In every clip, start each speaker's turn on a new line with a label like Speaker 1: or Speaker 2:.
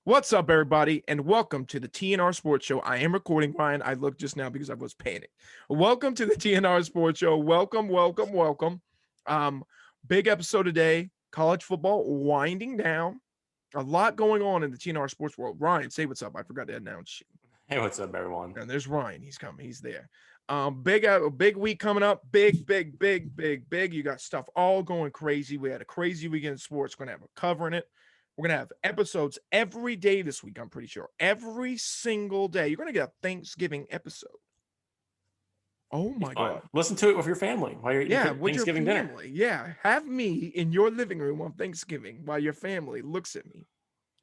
Speaker 1: What's up, everybody, and welcome to the TNR Sports Show. I am recording, Ryan. I looked just now because I was panicked. Welcome to the TNR Sports Show. Welcome, welcome, welcome. Big episode today. College football winding down. A lot going on in the TNR Sports world. Ryan, say what's up. I forgot to announce you.
Speaker 2: Hey, what's up, everyone?
Speaker 1: And there's Ryan. He's coming. He's there. Big week coming up. Big. You got stuff all going crazy. We had a crazy weekend in sports. Going to have a covering it. We're going to have episodes every day this week, I'm pretty sure. Every single day. You're going to get a Thanksgiving episode. Oh, my God.
Speaker 2: Listen to it with your family while you're eating Thanksgiving dinner.
Speaker 1: Yeah, have me in your living room on Thanksgiving while your family looks at me.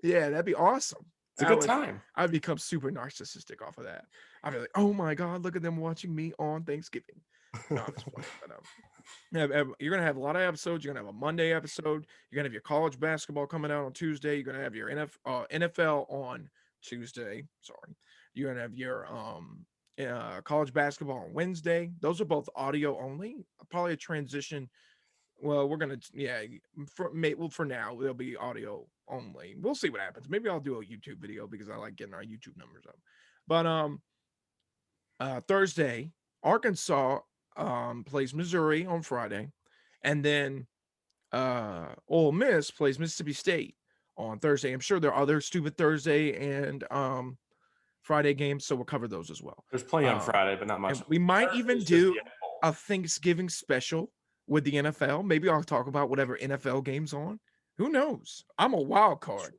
Speaker 1: Yeah, that'd be awesome.
Speaker 2: It's a good time.
Speaker 1: I'd become super narcissistic off of that. I'd be like, oh, my God, look at them watching me on Thanksgiving. No, it's funny, but, you're going to have a lot of episodes. You're going to have a Monday episode. You're going to have your college basketball coming out on Tuesday. You're going to have your NFL on Tuesday. Sorry. You're going to have your college basketball on Wednesday. Those are both audio only. Probably a transition. Well, we're going to, for now, they'll be audio only. We'll see what happens. Maybe I'll do a YouTube video because I like getting our YouTube numbers up. But Thursday, Arkansas plays Missouri on Friday, and then Ole Miss plays Mississippi State on Thursday. I'm sure there are other stupid Thursday and Friday games, so we'll cover those as well.
Speaker 2: There's plenty on Friday, but not much.
Speaker 1: We might even do a Thanksgiving special with the NFL. Maybe I'll talk about whatever NFL game's on. Who knows? I'm a wild card.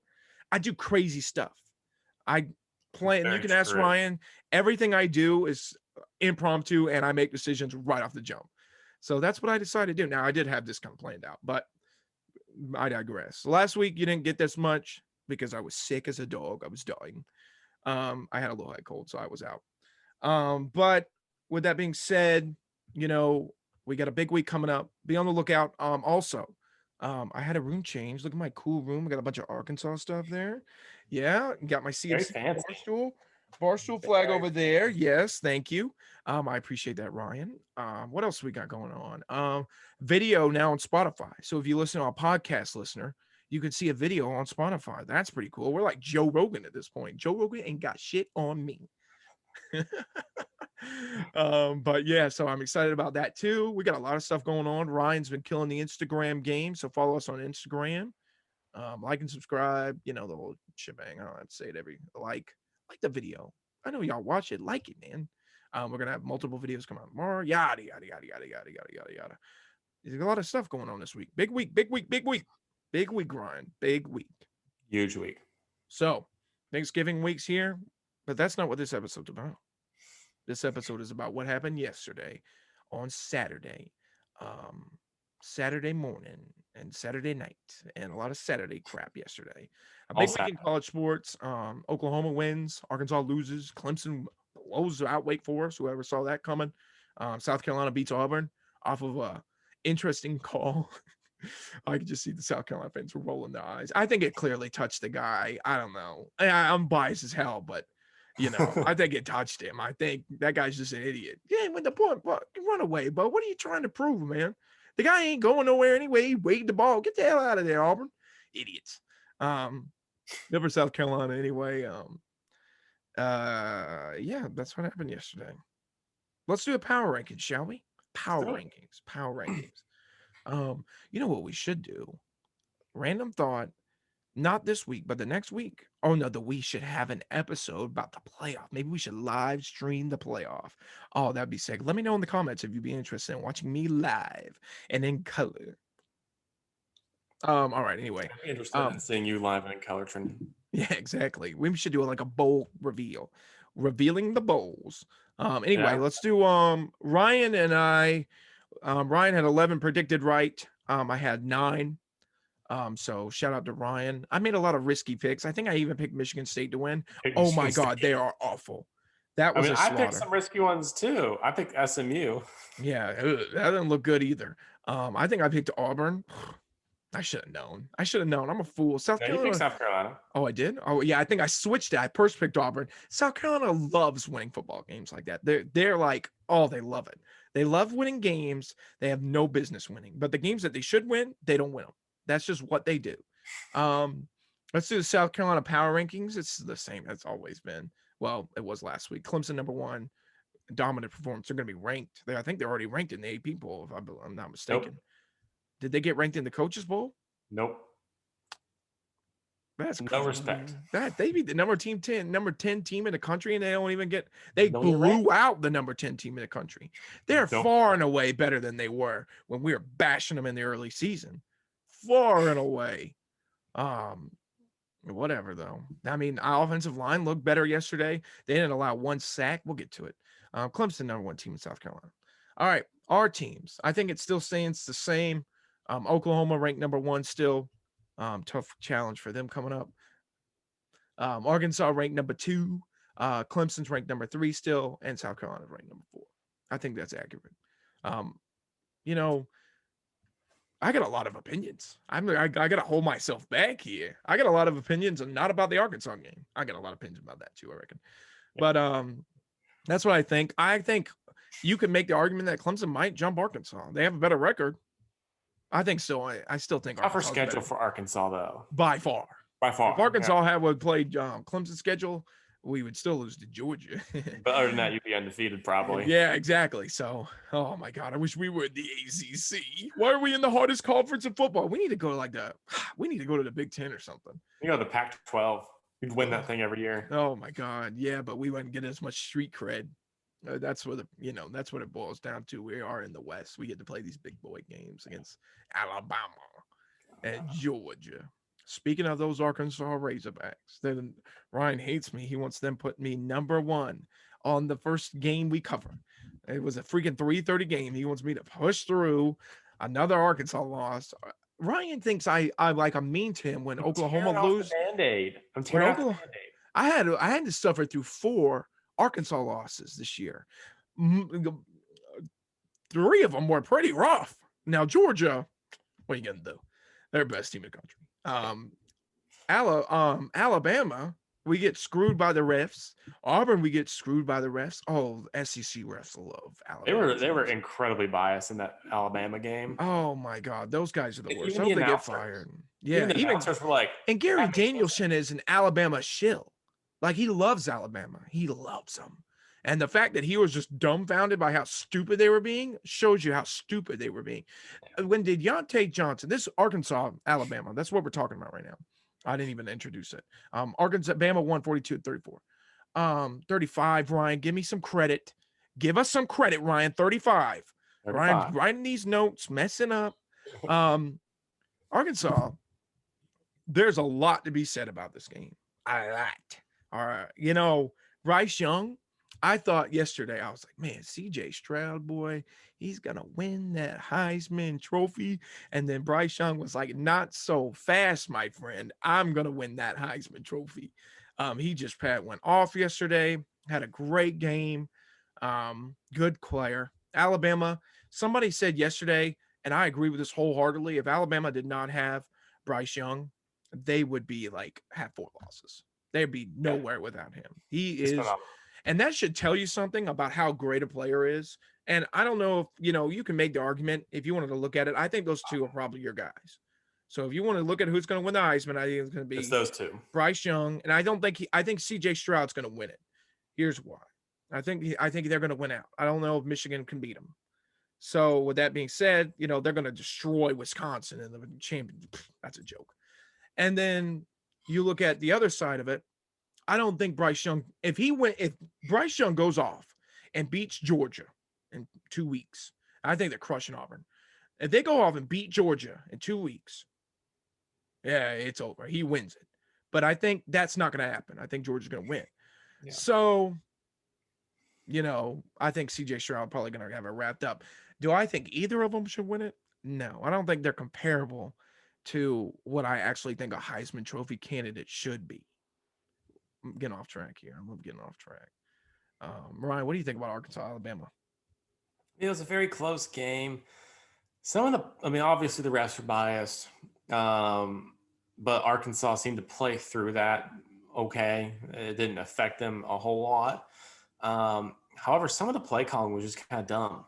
Speaker 1: I do crazy stuff. I plan. You can ask Ryan. Everything I do is impromptu, and I make decisions right off the jump. So that's what I decided to do. Now, I did have this kind of planned out, but I digress. Last week, you didn't get this much because I was sick as a dog. I was dying. I had a little head cold, so I was out. But with that being said, we got a big week coming up. Be on the lookout. Also, I had a room change. Look at my cool room. I got a bunch of Arkansas stuff there. Yeah, got my CFC Barstool flag over there. Yes, thank you. I appreciate that, Ryan. What else we got going on? Video now on Spotify. So if you listen to a podcast listener, you can see a video on Spotify. That's pretty cool. We're like Joe Rogan at this point. Joe Rogan ain't got shit on me. But yeah, so I'm excited about that too. We got a lot of stuff going on. Ryan's been killing the Instagram game, so follow us on Instagram. Like and subscribe, the whole shebang. I don't have to say it like the video. I know y'all watch it, like it, man. We're gonna have multiple videos come out tomorrow. Yada yada yada yada yada yada yada yada. There's a lot of stuff going on this week. Big week, Ryan. Big week.
Speaker 2: Huge week.
Speaker 1: So Thanksgiving week's here, but that's not what this episode's about. This episode is about what happened yesterday on Saturday. Saturday morning and Saturday night, and a lot of Saturday crap yesterday. A big week in college sports. Oklahoma wins, Arkansas loses, Clemson blows out Wake Forest. Whoever saw that coming. South Carolina beats Auburn off of a interesting call. I could just see the South Carolina fans were rolling their eyes. I think it clearly touched the guy. I don't know. I'm biased as hell, but I think it touched him. I think that guy's just an idiot. Yeah, when the point, run away, but what are you trying to prove, man? The guy ain't going nowhere anyway. He waved the ball. Get the hell out of there, Auburn. Idiots. Never South Carolina anyway. Yeah, that's what happened yesterday. Let's do a power rankings, shall we? Power rankings. You know what we should do? Random thought. Not this week, but the next week. Oh, no, we should have an episode about the playoff. Maybe we should live stream the playoff. Oh, that'd be sick. Let me know in the comments if you'd be interested in watching me live and in color. All right, anyway.
Speaker 2: I'm interested in seeing you live and in color, Trenton.
Speaker 1: Yeah, exactly. We should do like a bowl reveal. Revealing the bowls. Anyway, let's do Ryan and I. Ryan had 11 predicted right. I had 9. So shout out to Ryan. I made a lot of risky picks. I think I even picked Michigan State to win. Oh my God, they are awful. That was a slaughter.
Speaker 2: I picked some risky ones too. I picked SMU.
Speaker 1: Yeah, that didn't look good either. I think I picked Auburn. I should have known. I'm a fool.
Speaker 2: South Carolina.
Speaker 1: Oh, I did? Oh, yeah, I think I switched it. I first picked Auburn. South Carolina loves winning football games like that. They're like, oh, they love it. They love winning games. They have no business winning. But the games that they should win, they don't win them. That's just what they do. Let's do the South Carolina power rankings. It's the same as always been. Well, it was last week. Clemson number 1, dominant performance. They're going to be ranked. I think they're already ranked in the AP poll, if I'm not mistaken.
Speaker 2: Nope.
Speaker 1: Did they get ranked in the coaches bowl?
Speaker 2: Nope.
Speaker 1: That's
Speaker 2: No
Speaker 1: crazy.
Speaker 2: respect.
Speaker 1: That they be the number 10 team in the country, and they don't even get. They
Speaker 2: Don't get
Speaker 1: blew
Speaker 2: ranked.
Speaker 1: out the number 10 team in the country. They're
Speaker 2: Don't-
Speaker 1: far and away better than they were when we were bashing them in the early season. Far and away. Whatever though. I mean, our offensive line looked better yesterday. They didn't allow 1 sack. We'll get to it. Clemson number 1 team in South Carolina. All right, our teams. I think it's still stands the same. Oklahoma ranked number 1 still. Tough challenge for them coming up. Arkansas ranked number 2. Clemson's ranked number 3 still, and South Carolina's ranked number 4. I think that's accurate. I got a lot of opinions. I got to hold myself back here. I got a lot of opinions, and not about the Arkansas game. I got a lot of opinions about that too, I reckon. But that's what I think. I think you can make the argument that Clemson might jump Arkansas. They have a better record. I think so. I still think
Speaker 2: tougher schedule for Arkansas though.
Speaker 1: By far.
Speaker 2: By far.
Speaker 1: If Arkansas would play Clemson's schedule, we would still lose to Georgia.
Speaker 2: But other than that, you'd be undefeated probably.
Speaker 1: Yeah, exactly. So, oh my God, I wish we were in the ACC. Why are we in the hardest conference in football? We need to go to we need to go to the Big Ten or something.
Speaker 2: You know, the Pac-12. We'd win that thing every year.
Speaker 1: Oh my God, yeah, but we wouldn't get as much street cred. That's what that's what it boils down to. We are in the West. We get to play these big boy games against Alabama and Georgia. Speaking of those Arkansas Razorbacks, then Ryan hates me. He wants them put me number 1 on the first game we cover. It was a freaking 3:30 game. He wants me to push through another Arkansas loss. Ryan thinks I'm mean to him when Oklahoma lose.
Speaker 2: I'm tearing off the Band-Aid.
Speaker 1: I had to suffer through 4 Arkansas losses this year. 3 of them were pretty rough. Now Georgia, what are you gonna do? They're the best team in the country. Alabama, we get screwed by the refs. Auburn, we get screwed by the refs. Oh, SEC refs love Alabama.
Speaker 2: They were incredibly biased in that Alabama game.
Speaker 1: Oh my God, those guys are the worst.
Speaker 2: Even
Speaker 1: I hope
Speaker 2: the
Speaker 1: they get fired. Yeah,
Speaker 2: the announcers were like,
Speaker 1: and Gary Danielson is an Alabama shill. Like, he loves Alabama. He loves them. And the fact that he was just dumbfounded by how stupid they were being shows you how stupid they were being. When did Deontay Johnson, this is Arkansas, Alabama, that's what we're talking about right now. I didn't even introduce it. Arkansas, Bama won 42-34. 35, Ryan, give me some credit. Give us some credit, Ryan. 35. Ryan writing these notes, messing up. Arkansas, there's a lot to be said about this game. A lot. All right. Bryce Young, I thought yesterday, I was like, man, CJ Stroud, boy, he's going to win that Heisman Trophy. And then Bryce Young was like, not so fast, my friend. I'm going to win that Heisman Trophy. He just went off yesterday, had a great game. Good player. Alabama, somebody said yesterday, and I agree with this wholeheartedly, if Alabama did not have Bryce Young, they would be have 4 losses. They'd be nowhere without him. He is phenomenal. And that should tell you something about how great a player is. And I don't know if, you can make the argument if you wanted to look at it. I think those 2 are probably your guys. So if you want to look at who's going to win the Heisman, I think it's going to be
Speaker 2: those 2.
Speaker 1: Bryce Young. And I think CJ Stroud's going to win it. Here's why. I think they're going to win out. I don't know if Michigan can beat them. So with that being said, they're going to destroy Wisconsin in the champion. That's a joke. And then you look at the other side of it. I don't think Bryce Young, if Bryce Young goes off and beats Georgia in 2 weeks, I think they're crushing Auburn. If they go off and beat Georgia in 2 weeks, yeah, it's over. He wins it. But I think that's not going to happen. I think Georgia's going to win. Yeah. So, I think CJ Stroud probably going to have it wrapped up. Do I think either of them should win it? No, I don't think they're comparable to what I actually think a Heisman Trophy candidate should be. I'm getting off track here. I'm getting off track. Ryan, what do you think about Arkansas, Alabama?
Speaker 2: It was a very close game. Obviously the refs are biased, but Arkansas seemed to play through that okay. It didn't affect them a whole lot. However, some of the play calling was just kind of dumb.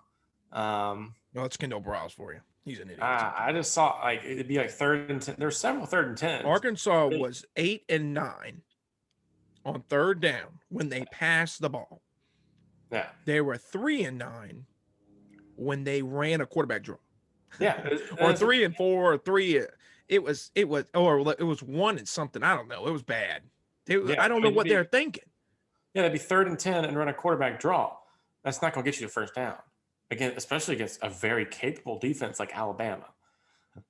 Speaker 1: Well, it's Kendall Browse for you. He's an idiot.
Speaker 2: I just saw like it'd be like 3rd and 10. There's several 3rd and 10s.
Speaker 1: Arkansas was 8 and 9 on 3rd down when they passed the ball.
Speaker 2: Yeah.
Speaker 1: They were 3 and 9 when they ran a quarterback draw.
Speaker 2: Yeah.
Speaker 1: Or 3 and 4 or 3. It was 1 and something. I don't know. It was bad. I don't know what they're thinking.
Speaker 2: Yeah, that'd be 3rd and 10 and run a quarterback draw. That's not going to get you to 1st down. Again, especially against a very capable defense like Alabama.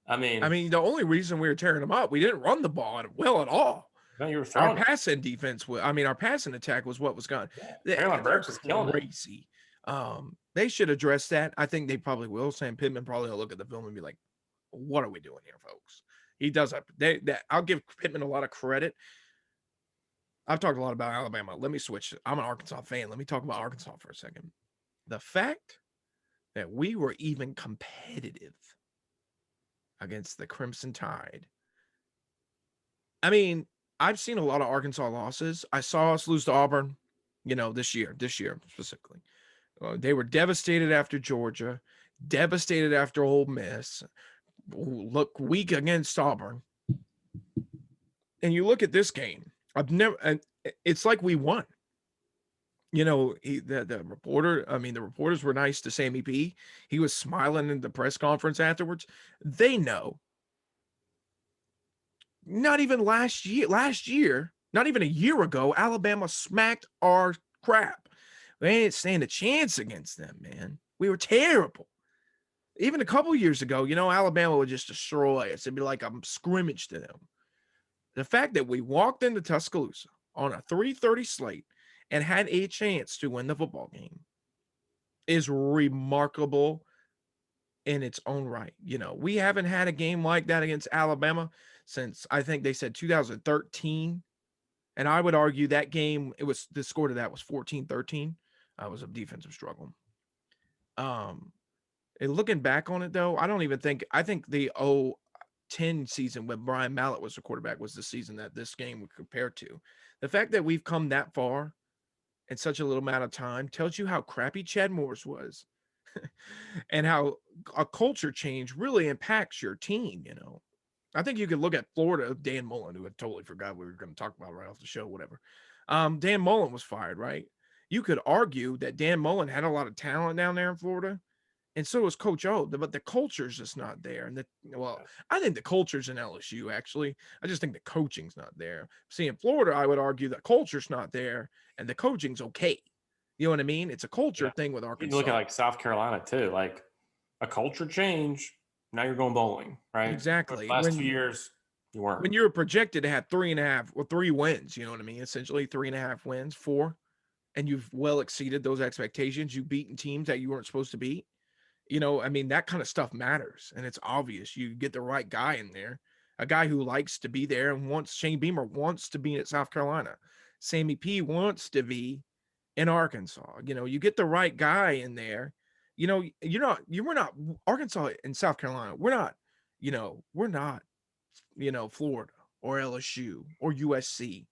Speaker 2: I mean,
Speaker 1: the only reason we were tearing them up, we didn't run the ball well at all.
Speaker 2: No, you were
Speaker 1: our passing defense, our passing attack was what was gone.
Speaker 2: Yeah, Carolyn Burks was killing
Speaker 1: crazy. They should address that. I think they probably will. Sam Pittman probably will look at the film and be like, "What are we doing here, folks?" He does. I'll give Pittman a lot of credit. I've talked a lot about Alabama. Let me switch. I'm an Arkansas fan. Let me talk about Arkansas for a second. The fact that we were even competitive against the Crimson Tide. I mean, I've seen a lot of Arkansas losses. I saw us lose to Auburn, this year specifically. They were devastated after Georgia, devastated after Ole Miss, look weak against Auburn. And you look at this game, it's like we won. The reporters were nice to Sammy P. He was smiling in the press conference afterwards. They know. Not even last year, not even a year ago, Alabama smacked our crap. We ain't stand a chance against them, man. We were terrible. Even a couple years ago, Alabama would just destroy us. It'd be like a scrimmage to them. The fact that we walked into Tuscaloosa on a 3:30 slate and had a chance to win the football game is remarkable in its own right. We haven't had a game like that against Alabama since I think they said 2013. And I would argue that game, the score to that was 14-13. It was a defensive struggle. And looking back on it though, I think the 10 season when Brian Mallett was the quarterback was the season that this game would compare to. The fact that we've come that far in such a little amount of time tells you how crappy Chad Morris was and how a culture change really impacts your team. I think you could look at Florida, Dan Mullen, who I totally forgot we were going to talk about right off the show, whatever. Dan Mullen was fired, right? You could argue that Dan Mullen had a lot of talent down there in Florida, and so was Coach O, but the culture's just not there. And I think the culture's in LSU, actually. I just think the coaching's not there. See, in Florida, I would argue that culture's not there, and the coaching's okay. You know what I mean? It's a culture thing with Arkansas.
Speaker 2: You look at like South Carolina too, like a culture change. Now you're going bowling, right?
Speaker 1: Exactly.
Speaker 2: Last 2 years, you weren't.
Speaker 1: When you're projected to have 3.5 or 3 wins, you know what I mean? Essentially 3.5 wins, 4, and you've well exceeded those expectations. You've beaten teams that you weren't supposed to beat. That kind of stuff matters, and it's obvious. You get the right guy in there, a guy who likes to be there and Shane Beamer wants to be at South Carolina. Sammy P wants to be in Arkansas. You get the right guy in there. We're not Arkansas and South Carolina. We're not Florida or LSU or USC.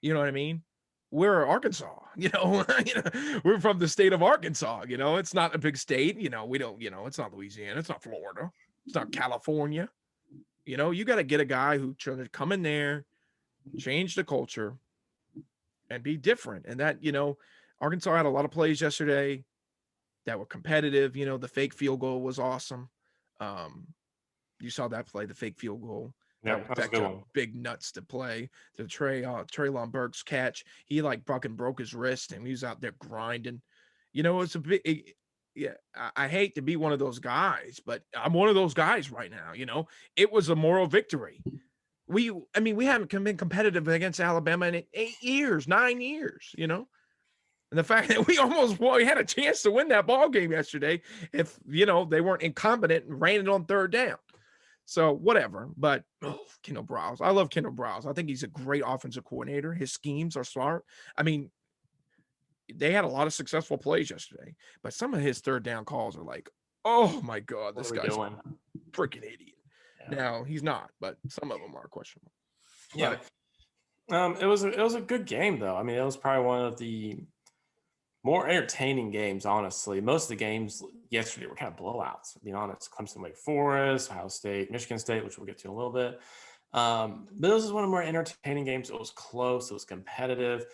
Speaker 1: You know what I mean? We're Arkansas, we're from the state of Arkansas, it's not a big state, we don't, it's not Louisiana, it's not Florida, it's not California. You got to get a guy who trying to come in there, change the culture and be different. And that, Arkansas had a lot of plays yesterday that were competitive. The fake field goal was awesome. You saw that play, the fake field goal.
Speaker 2: Yeah, that's a good one.
Speaker 1: Big nuts to play. The Treylon Burks catch. He fucking broke his wrist and he was out there grinding. It's a big. I hate to be one of those guys, but I'm one of those guys right now. It was a moral victory. We haven't been competitive against Alabama in 9 years. And the fact that we had a chance to win that ball game yesterday, if they weren't incompetent and ran it on 3rd down. So whatever, but Kendall Briles. I love Kendall Briles. I think he's a great offensive coordinator. His schemes are smart. They had a lot of successful plays yesterday, but some of his 3rd down calls are like, oh my God, this guy's a freaking idiot. Yeah. Now he's not, but some of them are questionable.
Speaker 2: Yeah. It was a good game though. It was probably one of the More entertaining games, honestly. Most of the games yesterday were kind of blowouts, to be honest. Clemson, Wake Forest, Ohio State, Michigan State, which we'll get to in a little bit. But this is one of the more entertaining games. It was close. It was competitive.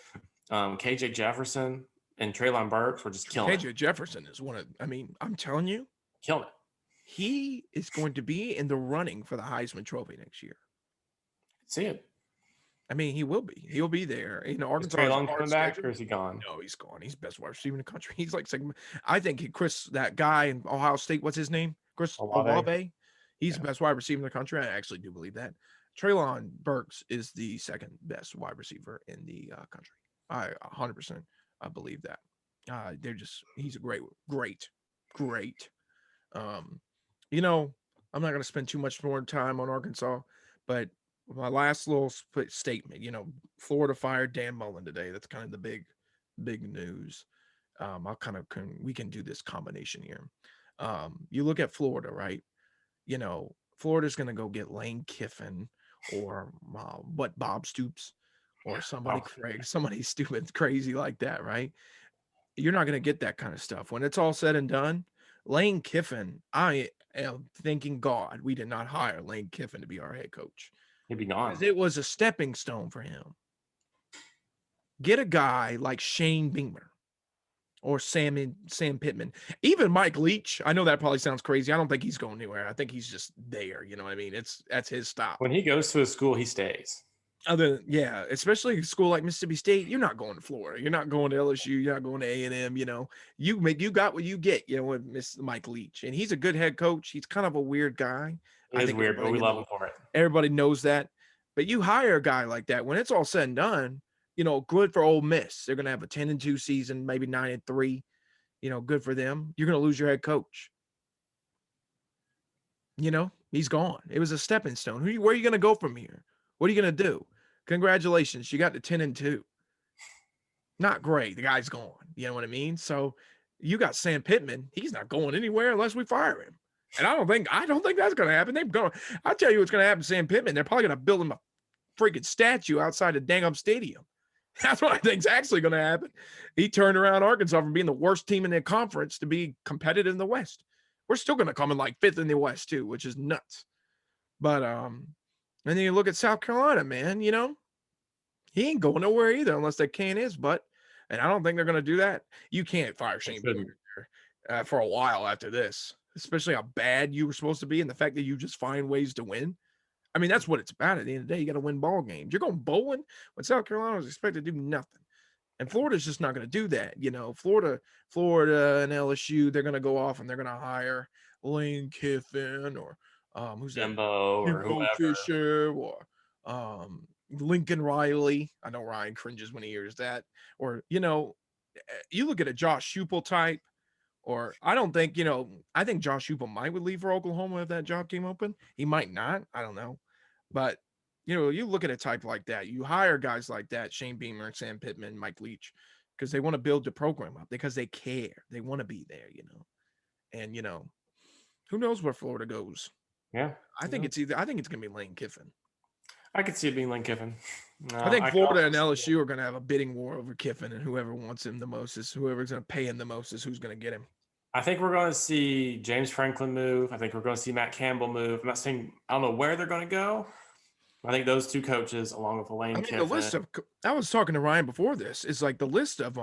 Speaker 2: KJ Jefferson and Treylon Burks were just killing
Speaker 1: KJ Jefferson is I'm telling you,
Speaker 2: killing it.
Speaker 1: he is going to be in the running for the Heisman Trophy next year.
Speaker 2: See it.
Speaker 1: I mean, he will be. He'll be there. Arkansas
Speaker 2: Is Treylon coming back, or is he gone?
Speaker 1: No, he's gone. He's best wide receiver in the country. He's like second. I think that guy in Ohio State, what's his name? Chris Olave. He's the best wide receiver in the country. I actually do believe that. Treylon Burks is the second best wide receiver in the country. I 100% believe that. He's a great. I'm not going to spend too much more time on Arkansas, but my last little statement, Florida fired Dan Mullen today. That's kind of the big news. We can do this combination here. You look at Florida, right? Florida's going to go get Lane Kiffin or Bob Stoops or somebody stupid, crazy like that, right? You're not going to get that kind of stuff. When it's all said and done, Lane Kiffin, I am thanking God we did not hire Lane Kiffin to be our head coach.
Speaker 2: He'd be gone.
Speaker 1: It was a stepping stone for him. Get a guy like Shane Beamer or Sam Pittman, even Mike Leach. I know that probably sounds crazy. I don't think he's going anywhere. I think he's just there. You know what I mean? That's his stop.
Speaker 2: When he goes to a school, he stays.
Speaker 1: Especially a school like Mississippi State. You're not going to Florida. You're not going to LSU. You're not going to A&M. You got what you get. With Miss Mike Leach, and he's a good head coach. He's kind of a weird guy.
Speaker 2: He is weird, but we love him for it.
Speaker 1: Everybody knows that. But you hire a guy like that, when it's all said and done, good for Ole Miss. They're going to have a 10-2 season, maybe 9-3. Good for them. You're going to lose your head coach. He's gone. It was a stepping stone. Where are you going to go from here? What are you going to do? Congratulations. You got to 10-2. Not great. The guy's gone. You know what I mean? So you got Sam Pittman. He's not going anywhere unless we fire him. And I don't think that's going to happen. I'll tell you what's going to happen to Sam Pittman. They're probably going to build him a freaking statue outside the dang stadium. That's what I think is actually going to happen. He turned around Arkansas from being the worst team in their conference to be competitive in the West. We're still going to come in like 5th in the West too, which is nuts. But and then you look at South Carolina, man, he ain't going nowhere either unless they can his butt. And I don't think they're going to do that. You can't fire Shane Beamer for a while after this, especially how bad you were supposed to be and the fact that you just find ways to win. I mean, that's what it's about. At the end of the day, you got to win ball games. You're going bowling when South Carolina was expected to do nothing. And Florida's just not going to do that. Florida and LSU, they're going to go off and they're going to hire Lane Kiffin or who's
Speaker 2: Jimbo or whoever.
Speaker 1: Fisher or Lincoln Riley. I know Ryan cringes when he hears that. Or, you look at a Josh Heupel type, or I don't think, I think Josh Heupel might would leave for Oklahoma if that job came open. He might not. I don't know. But, you look at a type like that. You hire guys like that, Shane Beamer, Sam Pittman, Mike Leach, because they want to build the program up, because they care. They want to be there, And, who knows where Florida goes.
Speaker 2: Yeah.
Speaker 1: I think it's going to be Lane Kiffin.
Speaker 2: I could see it being Lane Kiffin.
Speaker 1: I think Florida and LSU are going to have a bidding war over Kiffin, and whoever wants him the most is whoever's going to pay him the most is who's going to get him.
Speaker 2: I think we're going to see James Franklin move. I think we're going to see Matt Campbell move. I'm not saying I don't know where they're going to go. I think those two coaches, along with Lane Kiffin.
Speaker 1: The list of, I was talking to Ryan before this, is like the list of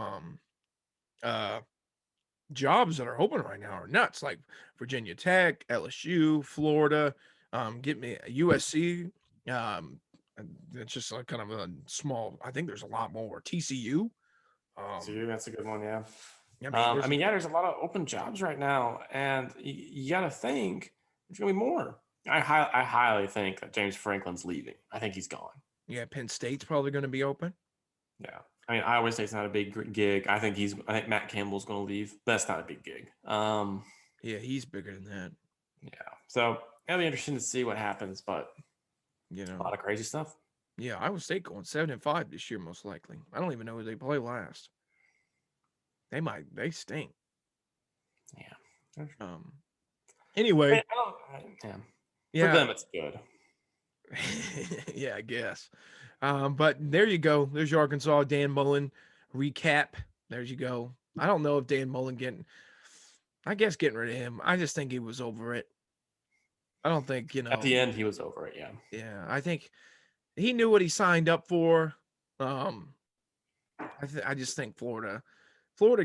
Speaker 1: jobs that are open right now are nuts. Like Virginia Tech, LSU, Florida, get me USC. It's just like kind of a small. I think there's a lot more. TCU.
Speaker 2: TCU, that's a good one. Yeah.
Speaker 1: Yeah,
Speaker 2: there's a lot of open jobs right now, and you got to think there's going to be more. I highly think that James Franklin's leaving. I think he's gone.
Speaker 1: Yeah, Penn State's probably going to be open.
Speaker 2: Yeah. Iowa State's not a big gig. I think Matt Campbell's going to leave. That's not a big gig.
Speaker 1: Yeah, he's bigger than that.
Speaker 2: Yeah. So it'll be interesting to see what happens, but a lot of crazy stuff.
Speaker 1: Yeah, Iowa State going 7-5 this year, most likely. I don't even know who they play last. They stink.
Speaker 2: Yeah.
Speaker 1: Anyway.
Speaker 2: For them, it's good.
Speaker 1: Yeah, I guess. But there you go. There's your Arkansas Dan Mullen recap. There you go. I don't know if Dan Mullen getting rid of him. I just think he was over it. I don't think,
Speaker 2: At the end, he was over it. Yeah.
Speaker 1: Yeah, I think he knew what he signed up for. Um, I just think Florida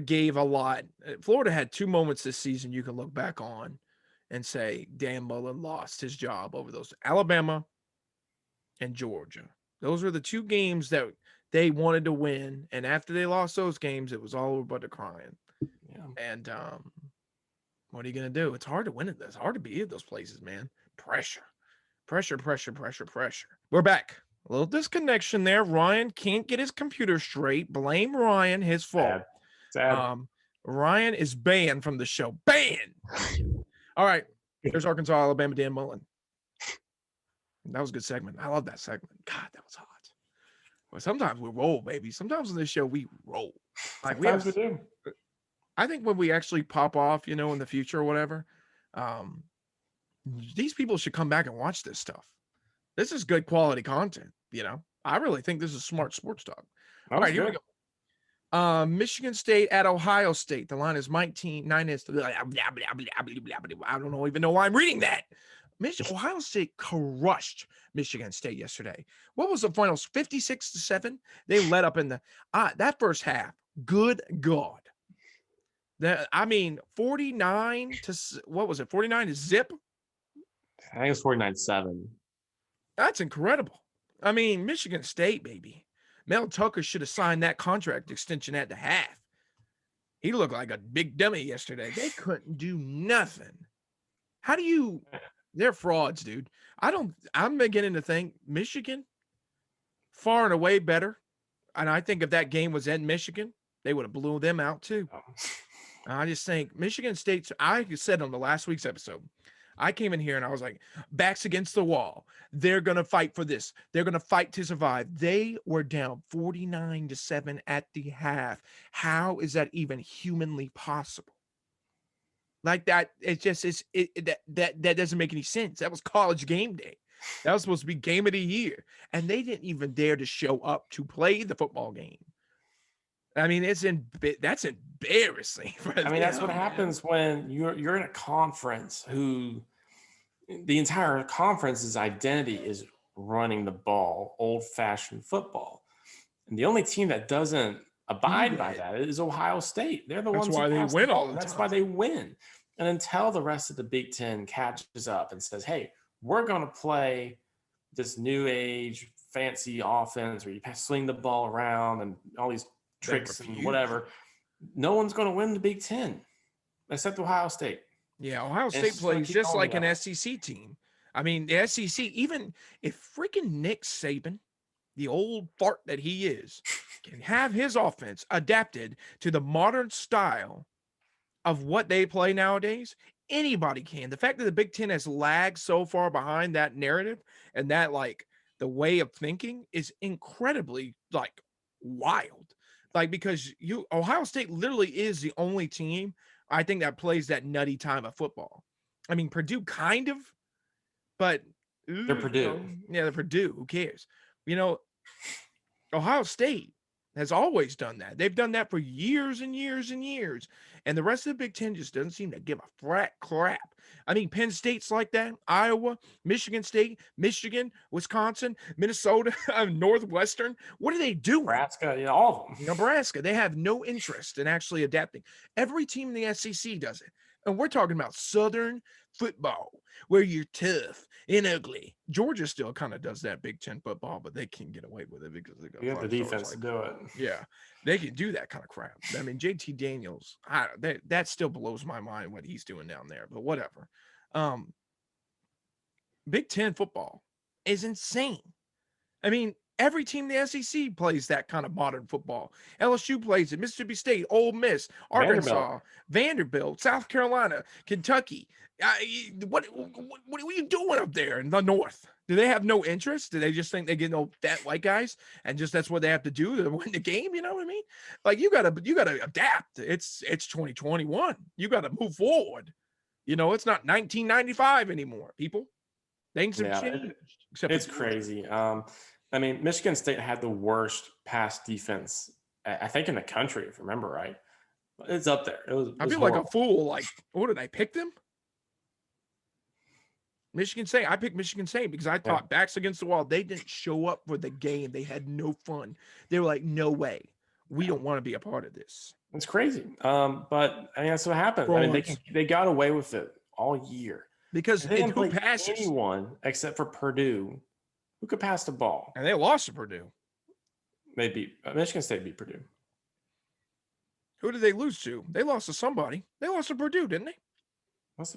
Speaker 1: gave a lot. Florida had 2 moments this season you can look back on and say Dan Mullen lost his job over those. Alabama and Georgia. Those were the 2 games that they wanted to win, and after they lost those games, it was all over but the crying.
Speaker 2: Yeah.
Speaker 1: And what are you gonna do? It's hard to win at this. Hard to be at those places, man. Pressure. We're back. A little disconnection there. Ryan can't get his computer straight. Blame Ryan, his fault.
Speaker 2: Sad.
Speaker 1: Ryan is banned from the show. Banned. All right. There's Arkansas, Alabama, Dan Mullen. That was a good segment. I love that segment. God, that was hot. Well, sometimes we roll, baby. Sometimes on this show we roll. Like
Speaker 2: sometimes we do.
Speaker 1: I think when we actually pop off, in the future or whatever, these people should come back and watch this stuff. This is good quality content. I really think this is smart sports talk. All right, here we go. Michigan State at Ohio State. The line is 19. I don't even know why I'm reading that. Ohio State crushed Michigan State yesterday. What was the finals? 56-7. They led up in the that first half. Good God. 49 to what was it? 49 to zip.
Speaker 2: I think it's 49-7.
Speaker 1: That's incredible. Michigan State, baby. Mel Tucker should have signed that contract extension at the half. He looked like a big dummy yesterday. They couldn't do nothing. They're frauds, dude. I'm beginning to think Michigan far and away better. And I think if that game was in Michigan, they would have blew them out too. I just think Michigan State, I said on the last week's episode, I came in here and I was like, backs against the wall. They're going to fight for this. They're going to fight to survive. They were down 49-7 at the half. How is that even humanly possible? Like that, that doesn't make any sense. That was college game day. That was supposed to be game of the year. And they didn't even dare to show up to play the football game. That's embarrassing.
Speaker 2: That's what happens when you're in a conference who the entire conference's identity is running the ball, old-fashioned football. And the only team that doesn't abide by that is Ohio State. They're the ones who
Speaker 1: they win all the time.
Speaker 2: That's why they win. And until the rest of the Big Ten catches up and says, hey, we're going to play this new age fancy offense where you swing the ball around and all these tricks and whatever, no one's going to win the Big Ten except Ohio State.
Speaker 1: Yeah, Ohio State plays just like an SEC team. The SEC, even if freaking Nick Saban, the old fart that he is, can have his offense adapted to the modern style of what they play nowadays, anybody can. The fact that the Big Ten has lagged so far behind that narrative and that the way of thinking is incredibly wild. Because Ohio State literally is the only team I think that plays that nutty time of football. Purdue kind of, but
Speaker 2: they're Purdue.
Speaker 1: They're Purdue. Who cares? Ohio State has always done that. They've done that for years and years and years. And the rest of the Big Ten just doesn't seem to give a frat crap. Penn State's like that. Iowa, Michigan State, Michigan, Wisconsin, Minnesota, Northwestern. What are they doing?
Speaker 2: Nebraska, all of them.
Speaker 1: Nebraska. They have no interest in actually adapting. Every team in the SEC does it. And we're talking about Southern football, where you're tough and ugly. Georgia still kind of does that Big Ten football, but they can't get away with it because they got
Speaker 2: the defense to do it.
Speaker 1: Yeah, they can do that kind of crap. JT Daniels, that still blows my mind what he's doing down there, but whatever. Big Ten football is insane. Every team in the SEC plays that kind of modern football. LSU plays it. Mississippi State, Ole Miss, Arkansas, Vanderbilt, South Carolina, Kentucky. What are you doing up there in the North? Do they have no interest? Do they just think they get no fat white guys and just that's what they have to do to win the game? You know what I mean? You gotta adapt. It's 2021. You gotta move forward. It's not 1995 anymore. People, things have changed.
Speaker 2: It's crazy. Michigan State had the worst pass defense, I think, in the country, if I remember right. It's up there.
Speaker 1: I feel like a fool. Like, what did I pick them? Michigan State. I picked Michigan State because I thought backs against the wall. They didn't show up for the game. They had no fun. They were like, no way. We don't want to be a part of this.
Speaker 2: It's crazy. But I mean, that's what happened. I mean, they got away with it all year
Speaker 1: because
Speaker 2: they didn't play
Speaker 1: passes?
Speaker 2: Anyone except for Purdue who could pass the ball,
Speaker 1: and they lost to Purdue.
Speaker 2: They beat Michigan State. Beat Purdue.
Speaker 1: Who did they lose to? They lost to somebody. They lost to Purdue, didn't they?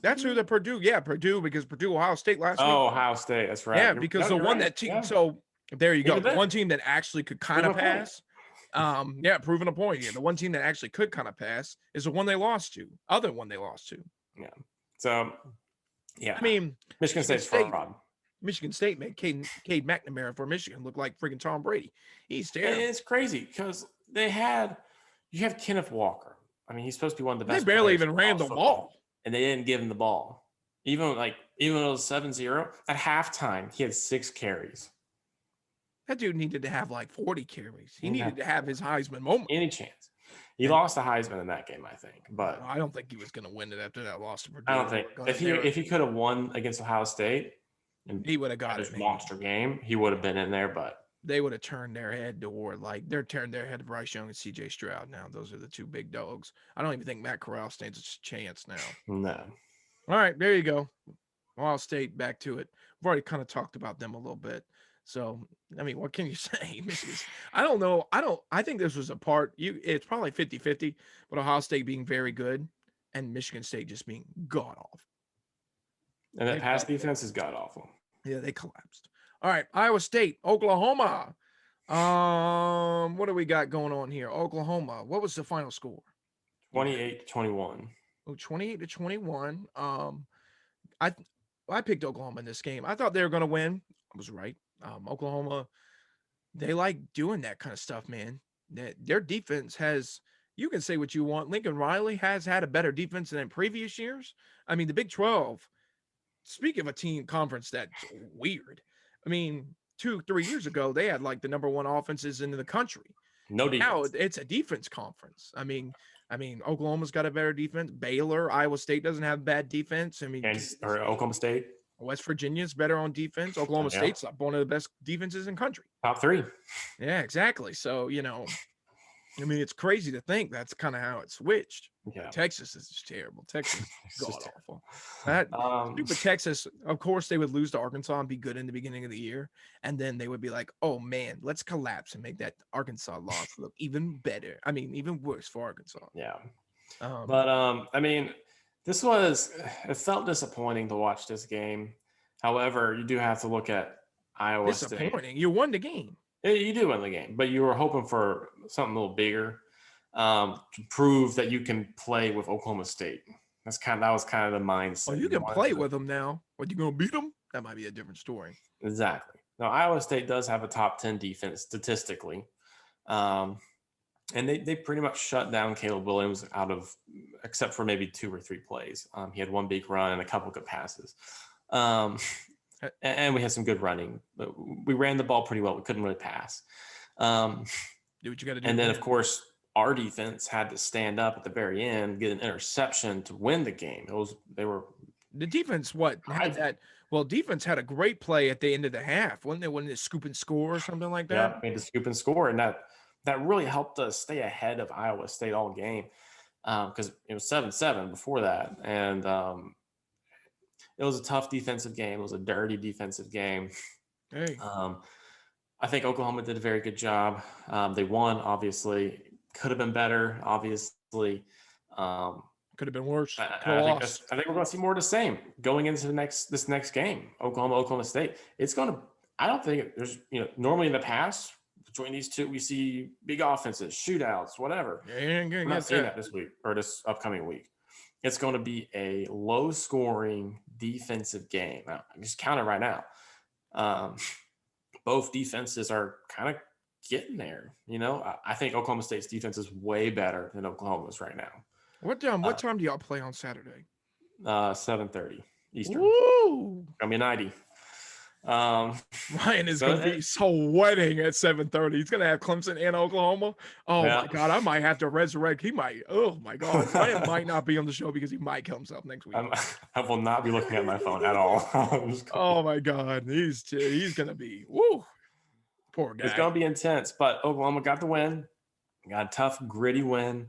Speaker 1: That's who the Purdue. Yeah, Purdue, because Purdue, Ohio State last week.
Speaker 2: Oh, Ohio State. That's right.
Speaker 1: Yeah, because the one that team. Yeah. So there you go. The one team that actually could kind of pass. Proving a point here. The one team that actually could kind of pass is the one they lost to. Other one they lost to.
Speaker 2: Yeah. So, yeah.
Speaker 1: I mean,
Speaker 2: Michigan State's fraud.
Speaker 1: Michigan State made Cade McNamara for Michigan look like freaking Tom Brady. He's terrible.
Speaker 2: And it's crazy because you have Kenneth Walker. I mean, he's supposed to be one of the best.
Speaker 1: They barely even ran the ball.
Speaker 2: And they didn't give him the ball. Even when it was 7-0, at halftime, he had 6 carries.
Speaker 1: That dude needed to have like 40 carries. He needed to have his Heisman moment.
Speaker 2: Any chance. He lost the Heisman in that game, I think. But
Speaker 1: I don't think he was going to win it after that loss to Purdue.
Speaker 2: I don't think. If he could have won against Ohio State, and
Speaker 1: he would have got
Speaker 2: his monster game, he would have been in there. But
Speaker 1: they would have turned their head toward they're turning their head to Bryce Young and C.J. Stroud now. Those are the two big dogs. I don't even think Matt Corral stands a chance now.
Speaker 2: No.
Speaker 1: All right, there you go. Ohio State, back to it. We've already kind of talked about them a little bit. So, I mean, what can you say? I don't know. I think this was a part. It's probably 50-50, but Ohio State being very good and Michigan State just being god-awful.
Speaker 2: And that pass defense is god-awful.
Speaker 1: Yeah, they collapsed. All right, Iowa State, Oklahoma. What do we got going on here? Oklahoma. What was the final score?
Speaker 2: 28-21.
Speaker 1: Oh, 28-21. I picked Oklahoma in this game. I thought they were going to win. I was right. Oklahoma, they like doing that kind of stuff, man. Their defense has, you can say what you want. Lincoln Riley has had a better defense than in previous years. I mean, the Big 12, speak of a team conference that's weird. I mean, 2-3 years ago, they had like the number one offenses in the country.
Speaker 2: No defense.
Speaker 1: Now it's a defense conference. I mean, Oklahoma's got a better defense. Baylor, Iowa State doesn't have bad defense. I mean,
Speaker 2: or Oklahoma State.
Speaker 1: West Virginia's better on defense. Oklahoma State's one of the best defenses in country.
Speaker 2: Top 3.
Speaker 1: Yeah, exactly. So, I mean, it's crazy to think that's kind of how it switched.
Speaker 2: Yeah.
Speaker 1: Texas is just terrible. Texas is god-awful. That stupid Texas, of course, they would lose to Arkansas and be good in the beginning of the year. And then they would be like, oh, man, let's collapse and make that Arkansas loss look even better. I mean, even worse for Arkansas.
Speaker 2: Yeah. I mean, it felt disappointing to watch this game. However, you do have to look at Iowa State.
Speaker 1: Disappointing. You won the game.
Speaker 2: You do win the game, but you were hoping for something a little bigger to prove that you can play with Oklahoma State. That was kind of the mindset.
Speaker 1: Well, you can play with them now. What, you going to beat them? That might be a different story.
Speaker 2: Exactly. Now, Iowa State does have a top 10 defense statistically. And they pretty much shut down Caleb Williams except for maybe 2 or 3 plays. He had one big run and a couple good passes. And we had some good running, but we ran the ball pretty well. We couldn't really pass.
Speaker 1: Do what you got to do.
Speaker 2: And then, of course, our defense had to stand up at the very end, get an interception to win the game.
Speaker 1: The defense defense had a great play at the end of the half. Wasn't it when they scoop and score or something like that?
Speaker 2: Yeah, made the scoop and score, and that really helped us stay ahead of Iowa State all game because it was 7-7 before that, and it was a tough defensive game. It was a dirty defensive game.
Speaker 1: Hey.
Speaker 2: I think Oklahoma did a very good job. They won, obviously. Could have been better, obviously.
Speaker 1: Could have been worse.
Speaker 2: I think we're going to see more of the same going into this next game, Oklahoma State. I don't think there's, normally in the past, between these two, we see big offenses, shootouts, whatever.
Speaker 1: We're
Speaker 2: not seeing that this week or this upcoming week. It's going to be a low-scoring defensive game. Now, I'm just counting right now. Both defenses are kind of getting there. I think Oklahoma State's defense is way better than Oklahoma's right now.
Speaker 1: What time do y'all play on Saturday?
Speaker 2: 7:30 Eastern.
Speaker 1: Woo!
Speaker 2: Gonna be 90.
Speaker 1: Ryan is
Speaker 2: So
Speaker 1: going to be sweating at 7:30. He's going to have Clemson and Oklahoma. Oh
Speaker 2: Yeah.
Speaker 1: my God, I might have to resurrect. He might. Oh my God, Ryan might not be on the show because he might kill himself next week.
Speaker 2: I will not be looking at my phone at all.
Speaker 1: Oh my God, he's going to be. Woo, poor guy.
Speaker 2: It's going to be intense, but Oklahoma got the win. Got a tough, gritty win.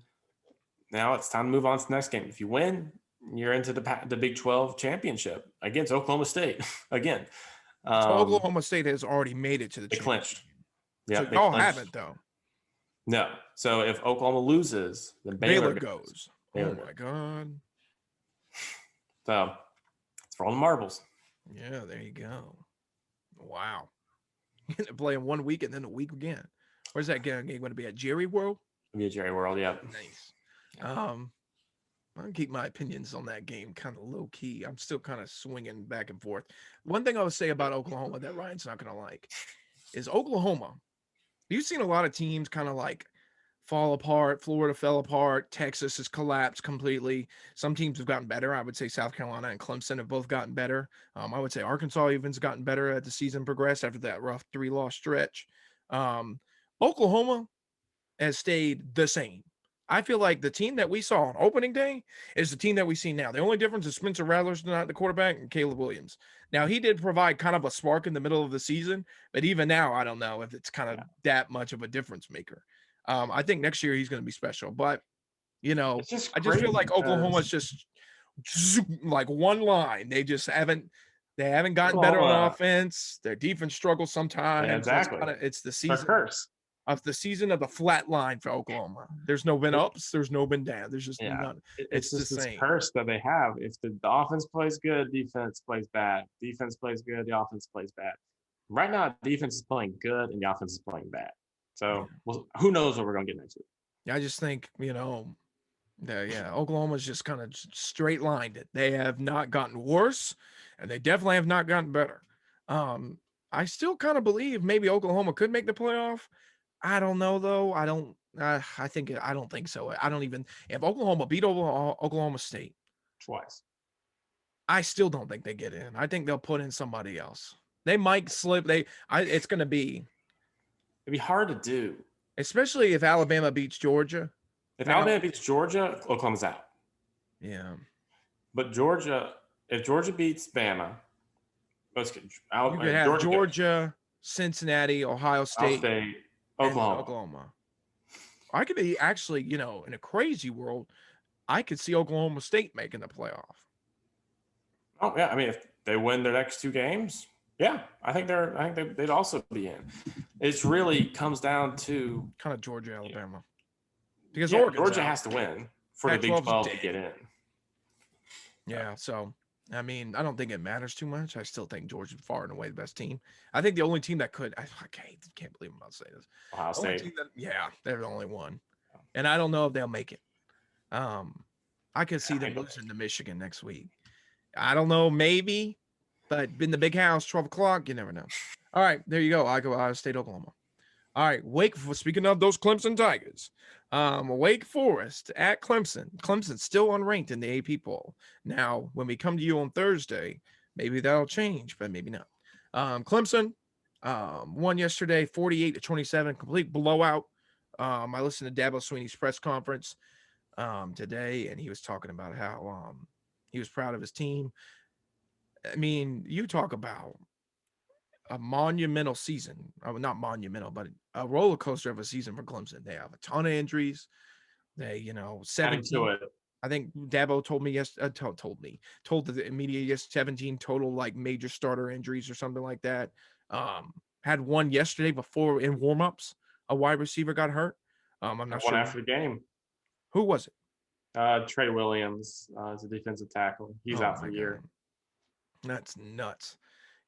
Speaker 2: Now it's time to move on to the next game. If you win, you're into the Big 12 championship against Oklahoma State again.
Speaker 1: So Oklahoma State has already made it to the
Speaker 2: They
Speaker 1: championship.
Speaker 2: clinched. Yeah,
Speaker 1: so y'all haven't though.
Speaker 2: No. So if Oklahoma loses, then
Speaker 1: Baylor goes.
Speaker 2: Baylor
Speaker 1: Oh my God.
Speaker 2: So it's for all the marbles.
Speaker 1: Yeah, there you go. Wow. You're going to play in 1 week and then a week again. Where's that game going to be at Jerry World?
Speaker 2: It'll be at Jerry World, yeah.
Speaker 1: Nice. I'll keep my opinions on that game kind of low key. I'm still kind of swinging back and forth. One thing I would say about Oklahoma that Ryan's not going to like is Oklahoma. You've seen a lot of teams kind of like fall apart. Florida fell apart. Texas has collapsed completely. Some teams have gotten better. I would say South Carolina and Clemson have both gotten better. I would say Arkansas even's gotten better as the season progressed after that rough 3-loss stretch. Oklahoma has stayed the same. I feel like the team that we saw on opening day is the team that we see now. The only difference is Spencer Rattler's not the quarterback and Caleb Williams. Now, he did provide kind of a spark in the middle of the season, but even now, I don't know if it's kind of that much of a difference maker. I think next year he's going to be special, but I just feel like Oklahoma's just like one line. They haven't gotten better on offense. Their defense struggles sometimes.
Speaker 2: Yeah, exactly.
Speaker 1: It's the season.
Speaker 2: Curse.
Speaker 1: Of the season of the flat line for Oklahoma. There's no been ups, there's no been down. There's just none. It's just the same
Speaker 2: curse that they have. If the offense plays good, defense plays bad. Defense plays good, the offense plays bad. Right now, defense is playing good and the offense is playing bad. So who knows what we're going to get next week?
Speaker 1: I just think, Oklahoma's just kind of straight lined it. They have not gotten worse and they definitely have not gotten better. I still kind of believe maybe Oklahoma could make the playoff. I don't know though. I don't think so. If Oklahoma beat Oklahoma State
Speaker 2: twice,
Speaker 1: I still don't think they get in. I think they'll put in somebody else. They might slip. It'd be
Speaker 2: hard to do,
Speaker 1: especially if Alabama beats Georgia.
Speaker 2: If Alabama beats Georgia, Oklahoma's out.
Speaker 1: Yeah,
Speaker 2: but if Georgia beats Bama,
Speaker 1: you could have Georgia, Cincinnati, Ohio State. Oklahoma. I could be actually, in a crazy world, I could see Oklahoma State making the playoff.
Speaker 2: Oh yeah, I mean, if they win their next two games, yeah, I think they'd also be in. It really comes down to
Speaker 1: kind of Georgia, Alabama, because
Speaker 2: Georgia has to win for the Big 12 to get in.
Speaker 1: Yeah, so. I mean, I don't think it matters too much. I still think Georgia's far and away the best team. I think the only team that could, I can't believe I'm about to say this.
Speaker 2: Ohio State.
Speaker 1: They're the only one. And I don't know if they'll make it. I could see them losing to Michigan next week. I don't know, maybe, but in the big house, 12 o'clock, you never know. All right, there you go. I go Ohio State, Oklahoma. All right, speaking of those Clemson Tigers, Wake Forest at Clemson. Clemson's still unranked in the AP poll. Now, when we come to you on Thursday, maybe that'll change, but maybe not. Clemson won yesterday, 48-27, complete blowout. I listened to Dabo Swinney's press conference today, and he was talking about how he was proud of his team. I mean, you talk about a monumental season. Not monumental, but a roller coaster of a season for Clemson. They have a ton of injuries. They, 17. I think Dabo told me told the media 17 total like major starter injuries or something like that. Had one yesterday before in warmups. A wide receiver got hurt. I'm not sure.
Speaker 2: After the game.
Speaker 1: Who was it?
Speaker 2: Trey Williams is a defensive tackle. He's out for a year.
Speaker 1: That's nuts.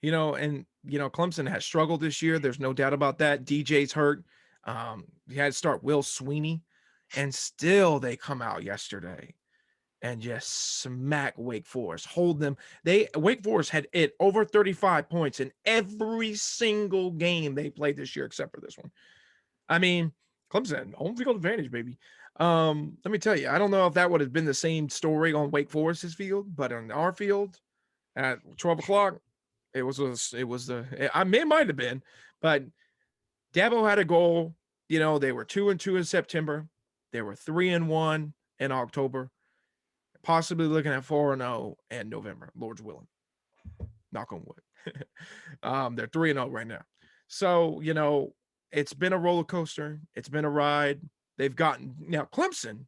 Speaker 1: Clemson has struggled this year. There's no doubt about that. DJ's hurt. He had to start Will Sweeney, and still they come out yesterday and just smack Wake Forest, hold them. Wake Forest had over 35 points in every single game they played this year, except for this one. I mean, Clemson, home field advantage, baby. Let me tell you, I don't know if that would have been the same story on Wake Forest's field, but on our field at 12 o'clock, It might have been, but Dabo had a goal. They were 2-2 in September. They were 3-1 in October. Possibly looking at 4-0 in November, Lord's willing. Knock on wood. They're 3-0 right now. So, it's been a roller coaster. It's been a ride. They've gotten now Clemson,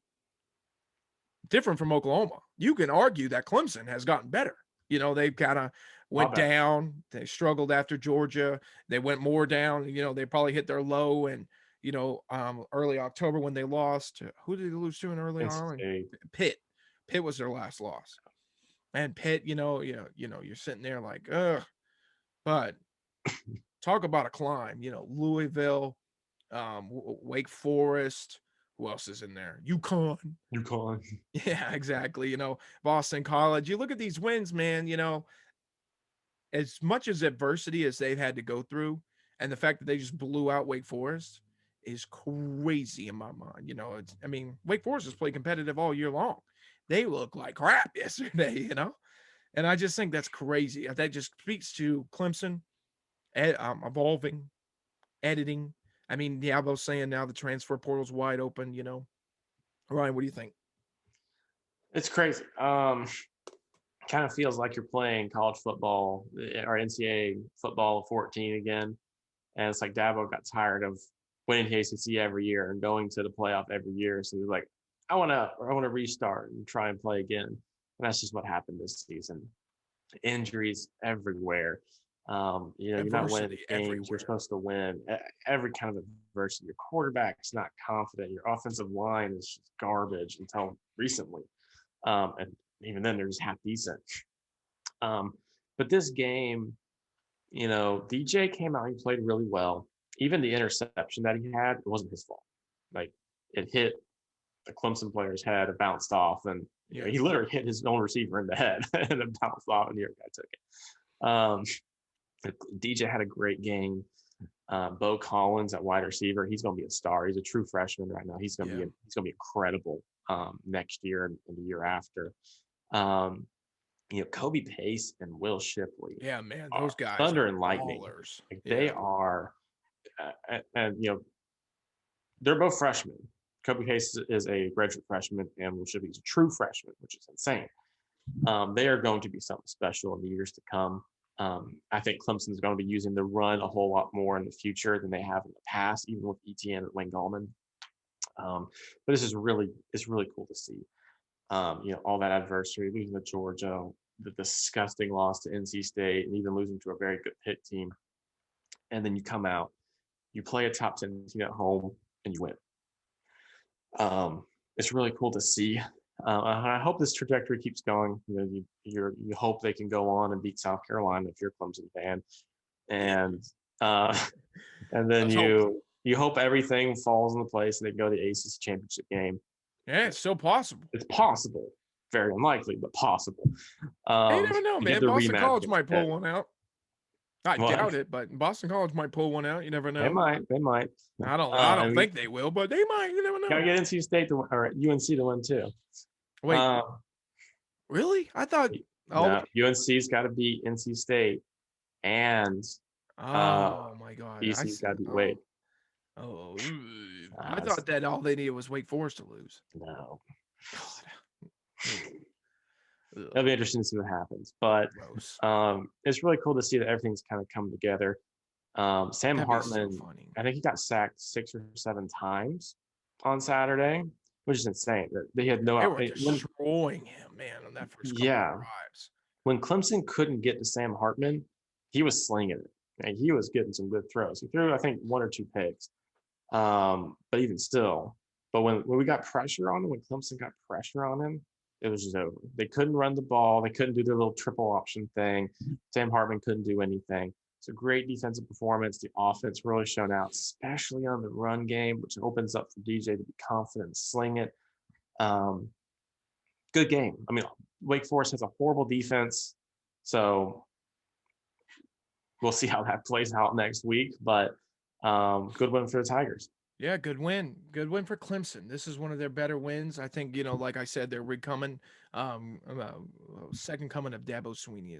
Speaker 1: different from Oklahoma. You can argue that Clemson has gotten better. They've kind of went down. They struggled after Georgia. They went more down. They probably hit their low and early October when they lost. Who did they lose to in early on? Pitt. Pitt was their last loss. And Pitt, you're sitting there like, ugh. But talk about a climb. Louisville, Wake Forest. Who else is in there? UConn. Yeah, exactly. Boston College. You look at these wins, man, as much as adversity as they've had to go through, and the fact that they just blew out Wake Forest is crazy in my mind. Wake Forest has played competitive all year long. They look like crap yesterday, and I just think that's crazy. That just speaks to Clemson evolving, editing. Diablo's saying now the transfer portal's wide open, Ryan, what do you think?
Speaker 2: It's crazy. Kind of feels like you're playing college football or NCAA football 14 again. And it's like Dabo got tired of winning the ACC every year and going to the playoff every year. So he's like, I want to restart and try and play again. And that's just what happened this season. Injuries everywhere. You're not winning games everywhere. You're supposed to win. Every kind of adversity. Your quarterback's not confident. Your offensive line is just garbage until recently. And even then, they're just half decent. But this game, DJ came out. He played really well. Even the interception that he had, it wasn't his fault. Like, it hit the Clemson player's head, it bounced off, and he literally hit his own receiver in the head, and it bounced off, and the other guy took it. DJ had a great game. Bo Collins at wide receiver, he's going to be a star. He's a true freshman right now. He's going to be incredible next year and the year after. Kobe Pace and Will Shipley.
Speaker 1: Yeah, man, those guys
Speaker 2: thunder and lightning. Like, they are, and they're both freshmen. Kobe Pace is a graduate freshman, and Will Shipley is a true freshman, which is insane. They are going to be something special in the years to come. I think Clemson is going to be using the run a whole lot more in the future than they have in the past, even with Etienne and Wayne Gallman. But it's really cool to see. All that adversity, losing to Georgia, the disgusting loss to NC State, and even losing to a very good Pitt team. And then you come out, you play a top 10 team at home, and you win. It's really cool to see. I hope this trajectory keeps going. You hope they can go on and beat South Carolina if you're a Clemson fan, and then you hope everything falls into place and they can go to the ACC championship game.
Speaker 1: Yeah, it's still possible.
Speaker 2: It's possible. Very unlikely, but possible.
Speaker 1: You never know, man. Boston College might pull one out. I doubt it, but Boston College might pull one out. You never know.
Speaker 2: They might.
Speaker 1: I don't think they will, but they might. You never know.
Speaker 2: Gotta get NC State to win, or UNC to win too.
Speaker 1: Wait, really? I thought
Speaker 2: UNC's got to beat NC State, and
Speaker 1: my God,
Speaker 2: BC's got to beat Wade.
Speaker 1: I thought that all they needed was Wake Forest to lose.
Speaker 2: No. It'll be interesting to see what happens, but it's really cool to see that everything's kind of come together. Sam Hartman, so I think he got sacked 6 or 7 times on Saturday, which is insane. They had no.
Speaker 1: They were destroying him, man, on that first couple of drives.
Speaker 2: When Clemson couldn't get to Sam Hartman, he was slinging it. And he was getting some good throws. He threw, I think, 1 or 2 picks. But even still, when we got pressure on him, when Clemson got pressure on him, it was just over. They couldn't run the ball. They couldn't do their little triple option thing. Sam Hartman couldn't do anything. It's a great defensive performance. The offense really shone out, especially on the run game, which opens up for DJ to be confident and sling it. Good game. I mean, Wake Forest has a horrible defense, so we'll see how that plays out next week. But good win for the Tigers.
Speaker 1: Yeah, good win. Good win for Clemson. This is one of their better wins. I think, like I said, they're recoming. Second coming of Dabo Swinney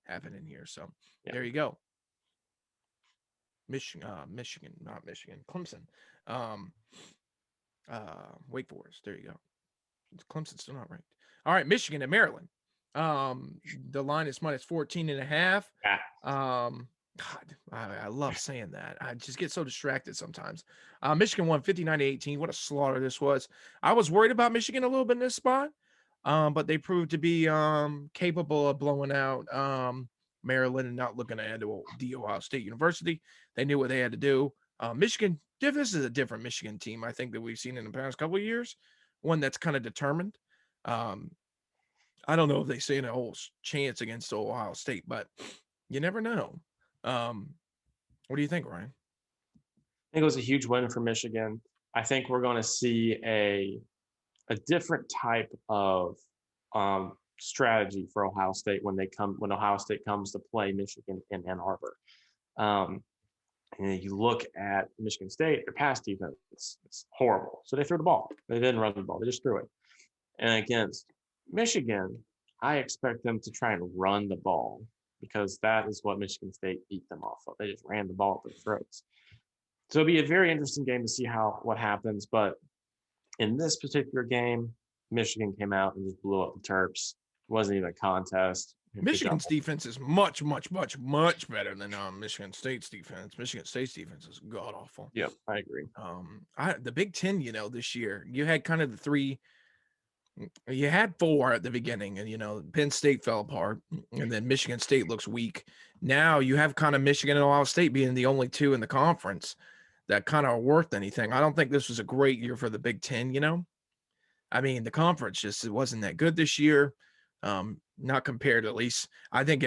Speaker 1: happening here. So
Speaker 2: Yeah.
Speaker 1: there you go. Michigan, not Michigan, Clemson. Um, Wake Forest. There you go. Clemson's still not ranked. All right, Michigan and Maryland. The line is minus 14.5. God, I love saying that. I just get so distracted sometimes. Michigan won 59-18. What a slaughter this was. I was worried about Michigan a little bit in this spot, but they proved to be capable of blowing out Maryland and not looking ahead to the Ohio State University. They knew what they had to do. Michigan, this is a different Michigan team, I think, that we've seen in the past couple of years. One that's kind of determined. I don't know if they stand a whole chance against Ohio State, but you never know. What do you think, Ryan?
Speaker 2: I think it was a huge win for Michigan. I think we're going to see a different type of strategy for Ohio State when Ohio State comes to play Michigan in Ann Arbor. And you look at Michigan State, their pass defense, it's horrible. So they threw the ball. They didn't run the ball. They just threw it. And against Michigan, I expect them to try and run the ball because that is what Michigan State beat them off of. They just ran the ball at their throats. So it'll be a very interesting game to see what happens. But in this particular game, Michigan came out and just blew up the Terps. It wasn't even a contest.
Speaker 1: Michigan's defense is much, much, much, much better than Michigan State's defense. Michigan State's defense is god awful.
Speaker 2: Yeah, I agree.
Speaker 1: The Big Ten, this year you had kind of the three. You had four at the beginning, and Penn State fell apart, and then Michigan State looks weak. Now you have kind of Michigan and Ohio State being the only two in the conference that kind of are worth anything. I don't think this was a great year for the Big Ten. I mean, the conference it wasn't that good this year. Not compared, at least. I think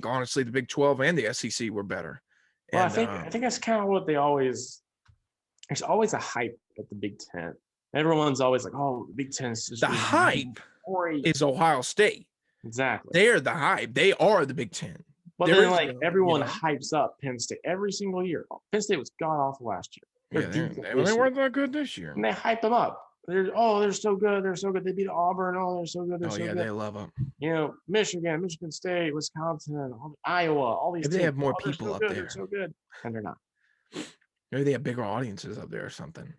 Speaker 1: honestly, the Big 12 and the SEC were better.
Speaker 2: Well, and, I think that's kind of what there's always a hype at the Big Ten. Everyone's always like, oh, the Big Ten is just
Speaker 1: the hype is Ohio State.
Speaker 2: Exactly.
Speaker 1: They're the hype. They are the Big Ten.
Speaker 2: But then, everyone hypes up Penn State every single year. Penn State was god awful last year.
Speaker 1: They weren't that good this year.
Speaker 2: And they hype them up. They're so good. They're so good. They beat Auburn. Oh, they're so good. They're so good.
Speaker 1: They love them.
Speaker 2: Michigan, Michigan State, Wisconsin, Iowa, all these.
Speaker 1: If they have more people up there,
Speaker 2: they're so good, and they're not.
Speaker 1: Maybe they have bigger audiences up there or something.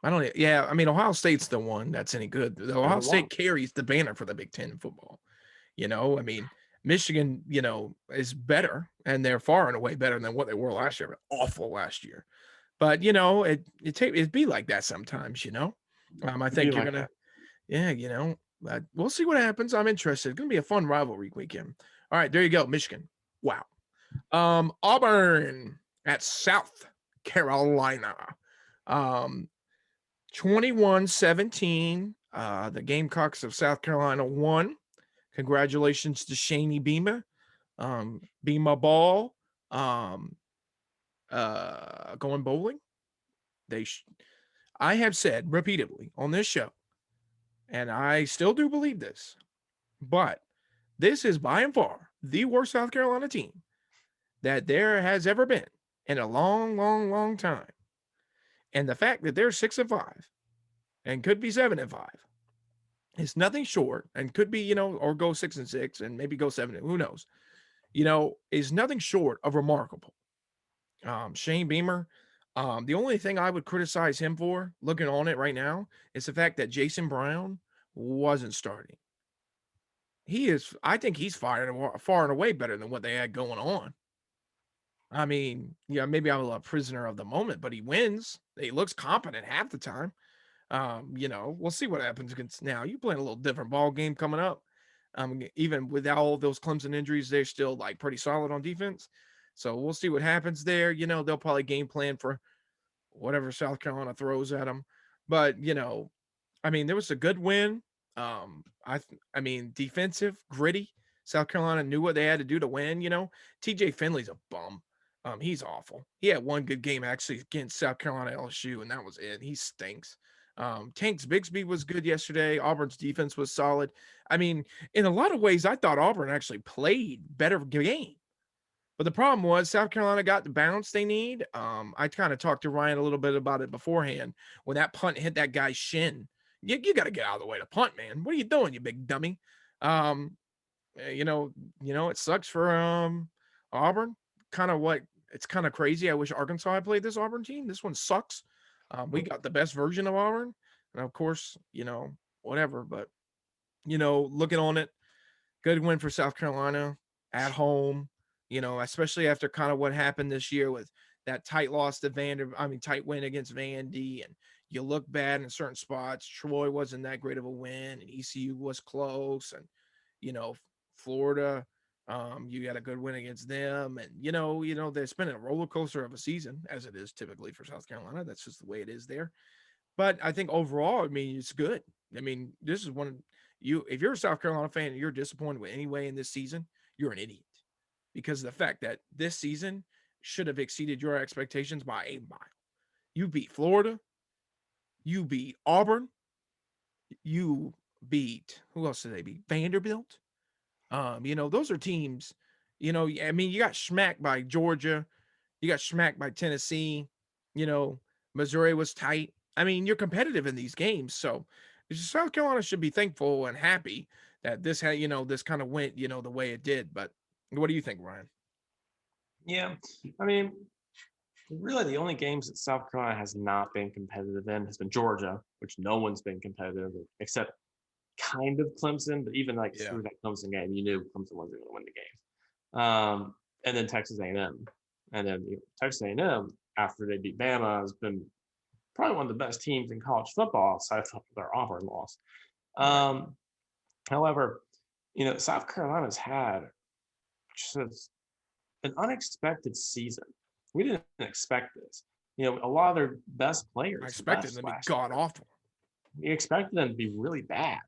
Speaker 1: I don't. Yeah, I mean, Ohio State's the one that's any good. Ohio State carries the banner for the Big Ten in football. I mean, Michigan, is better, and they're far and away better than what they were last year. Awful last year, but it'd be like that sometimes. I think you're gonna, we'll see what happens. I'm interested. It's gonna be a fun rivalry weekend. All right, there you go, Michigan. Wow. Auburn at South Carolina. 21-17. The Gamecocks of South Carolina won. Congratulations to Shaney Beamer. Beamer Ball. Going bowling. I have said repeatedly on this show, and I still do believe this, but this is by and far the worst South Carolina team that there has ever been in a long, long, long time. And the fact that they're 6-5 and could be 7-5 is nothing short, and could be, or go 6-6 and maybe go 7. Who knows? Is nothing short of remarkable. Shane Beamer. The only thing I would criticize him for, looking on it right now, is the fact that Jason Brown wasn't starting. I think he's far and away better than what they had going on. I mean, maybe I'm a prisoner of the moment, but he wins. He looks competent half the time. We'll see what happens against now. You playing a little different ball game coming up. Even without all those Clemson injuries, they're still pretty solid on defense. So we'll see what happens there. They'll probably game plan for whatever South Carolina throws at them. But, there was a good win. I mean, defensive, gritty. South Carolina knew what they had to do to win. TJ Finley's a bum. He's awful. He had one good game actually against South Carolina LSU, and that was it. He stinks. Tanks Bigsby was good yesterday. Auburn's defense was solid. I mean, in a lot of ways, I thought Auburn actually played better game. But the problem was South Carolina got the bounce they need. I kind of talked to Ryan a little bit about it beforehand. When that punt hit that guy's shin, you got to get out of the way to punt, man. What are you doing, you big dummy? it sucks for Auburn. Kind of what it's kind of crazy. I wish Arkansas had played this Auburn team. This one sucks. We got the best version of Auburn, and of course, whatever. But looking on it, good win for South Carolina at home. Especially after kind of what happened this year with that tight loss to tight win against Vandy, and you look bad in certain spots. Troy wasn't that great of a win, and ECU was close, and you know, Florida, you got a good win against them, and there's been a roller coaster of a season as it is typically for South Carolina. That's just the way it is there. But I think overall, I mean, it's good. I mean, this is one you if you're a South Carolina fan and you're disappointed with any way in this season, you're an idiot because of the fact that this season should have exceeded your expectations by a mile. You beat Florida, you beat Auburn, you beat who else did they beat? Vanderbilt. Those are teams. I mean, you got smacked by Georgia, you got smacked by Tennessee. You know, Missouri was tight. I mean, you're competitive in these games, so South Carolina should be thankful and happy that this had, this kind of went, the way it did. But what do you think, Ryan?
Speaker 2: Yeah, I mean, really the only games that South Carolina has not been competitive in has been Georgia, which no one's been competitive except kind of Clemson. But even through that Clemson game, you knew Clemson wasn't going to win the game. And then Texas A&M, and then Texas A&M after they beat Bama has been probably one of the best teams in college football aside from their Auburn loss. However, South Carolina's had just an unexpected season. We didn't expect this. A lot of their best players.
Speaker 1: I expected them to be god awful.
Speaker 2: You expected them to be really bad.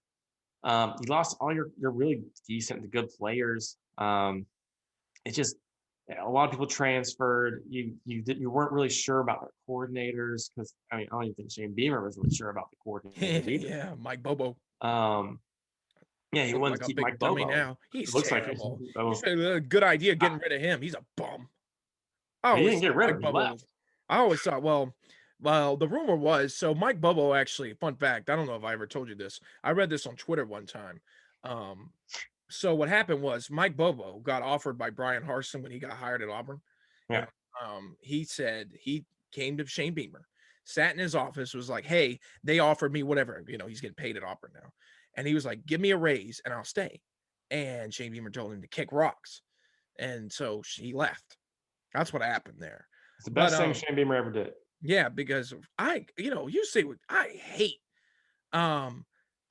Speaker 2: You lost all your really decent to good players. It's just a lot of people transferred. You weren't really sure about their coordinators because I don't even think Shane Beamer was really sure about the coordinators either.
Speaker 1: Yeah, Mike Bobo.
Speaker 2: He wanted to keep Mike Bobo.
Speaker 1: Now he's terrible.
Speaker 2: Like
Speaker 1: you said a good idea getting rid of him. He's a bum.
Speaker 2: He didn't get rid of him. He left.
Speaker 1: I always thought, well, the rumor was so Mike Bobo actually. Fun fact, I don't know if I ever told you this. I read this on Twitter one time. So what happened was Mike Bobo got offered by Brian Harsin when he got hired at Auburn.
Speaker 2: Yeah.
Speaker 1: And, he said he came to Shane Beamer, sat in his office, was like, "Hey, they offered me whatever. He's getting paid at Auburn now." And he was like, "Give me a raise and I'll stay." And Shane Beamer told him to kick rocks. And so he left. That's what happened there.
Speaker 2: It's the best thing Shane Beamer ever did.
Speaker 1: Yeah, because you say what I hate. I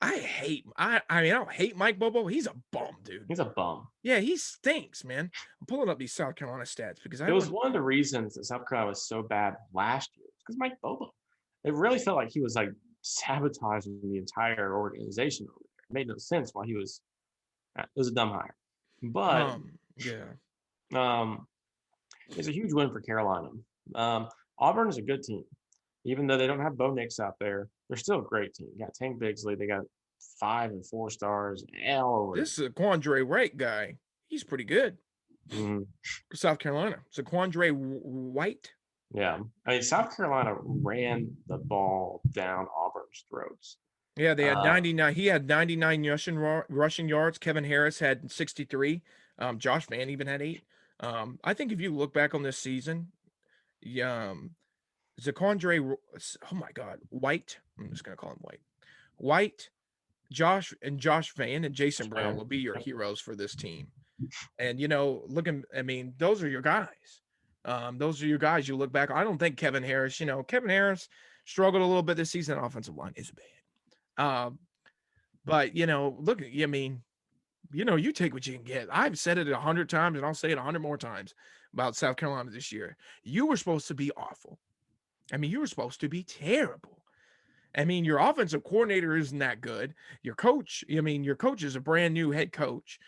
Speaker 1: don't hate Mike Bobo. He's a bum, dude.
Speaker 2: He's a bum.
Speaker 1: Yeah, he stinks, man. I'm pulling up these South Carolina stats because
Speaker 2: it was one of the reasons that South Carolina was so bad last year. Because Mike Bobo. It really felt like he was sabotaging the entire organization over there. It made no sense while he was. It was a dumb hire, but it's a huge win for Carolina. Auburn is a good team, even though they don't have Bo Nix out there. They're still a great team. You got Tank Bigsley. They got 5 and 4 stars.
Speaker 1: This is a Quandre Wright guy. He's pretty good.
Speaker 2: Mm-hmm.
Speaker 1: South Carolina. It's a Quandre White.
Speaker 2: Yeah. South Carolina ran the ball down Auburn's throats.
Speaker 1: Yeah, they had 99. He had 99 rushing yards. Kevin Harris had 63. Josh Vann even had 8. I think if you look back on this season, Zaquandre, oh my God, White. I'm just gonna call him White. Josh Vann and Jason Brown will be your heroes for this team. And those are your guys. Those are your guys you look back. I don't think Kevin Harris, Kevin Harris struggled a little bit this season. Offensive line is bad. But look, you take what you can get. I've said it 100 times and I'll say it 100 more times about South Carolina this year. You were supposed to be awful. You were supposed to be terrible. Your offensive coordinator isn't that good. Your coach, your coach is a brand new head coach.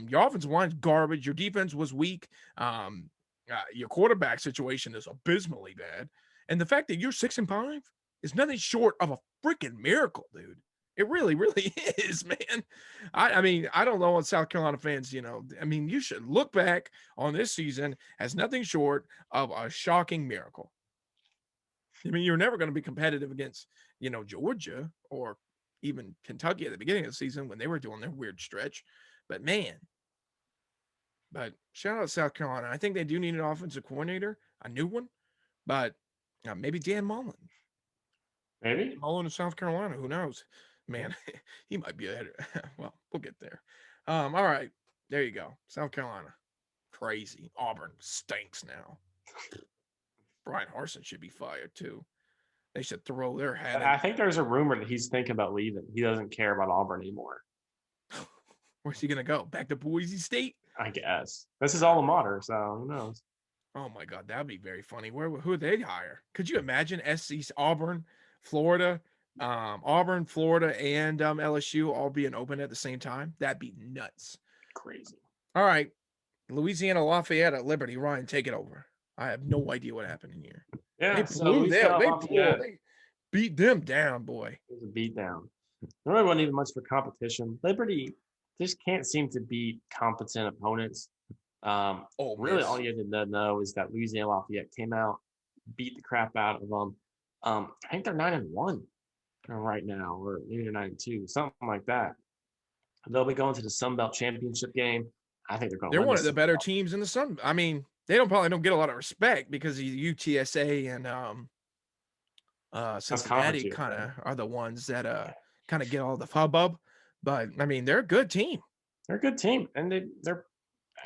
Speaker 1: Your offensive line's garbage. Your defense was weak. Your quarterback situation is abysmally bad. And the fact that you're 6-5 is nothing short of a freaking miracle, dude. It really, really is, man. I don't know what South Carolina fans, you should look back on this season as nothing short of a shocking miracle. You're never going to be competitive against, Georgia or even Kentucky at the beginning of the season when they were doing their weird stretch. But man, But shout out South Carolina. I think they do need an offensive coordinator, a new one, but maybe Dan Mullen.
Speaker 2: Maybe.
Speaker 1: Mullen in South Carolina. Who knows? Man, he might be ahead. Well, we'll get there. All right. There you go. South Carolina. Crazy. Auburn stinks now. Brian Harsin should be fired too. They should throw their hat
Speaker 2: I
Speaker 1: in.
Speaker 2: think there's a rumor that he's thinking about leaving. He doesn't care about Auburn anymore.
Speaker 1: Where's he gonna go? Back to Boise State?
Speaker 2: I guess this is alma mater, so who knows?
Speaker 1: Oh my God, that'd be very funny. Who would they hire? Could you imagine SC Auburn, Florida, and LSU all being open at the same time? That'd be nuts.
Speaker 2: Crazy.
Speaker 1: All right, Louisiana Lafayette at Liberty. Ryan, take it over. I have no idea what happened in here.
Speaker 2: Yeah,
Speaker 1: They blew them. They beat them down, boy.
Speaker 2: It was a beatdown. There really wasn't even much for competition. Liberty just can't seem to beat competent opponents. Really, all you have to know is that Louisiana Lafayette came out, beat the crap out of them. I think they're 9-1 right now, or maybe they're 9-2, something like that. They'll be going to the Sun Belt Championship game. I think they're going.
Speaker 1: They're one of the better teams in the Sun. I mean, they probably don't get a lot of respect because UTSA and Cincinnati kind of are the ones that kind of get all the hubbub. But I mean, they're a good team.
Speaker 2: They're a good team, and they're.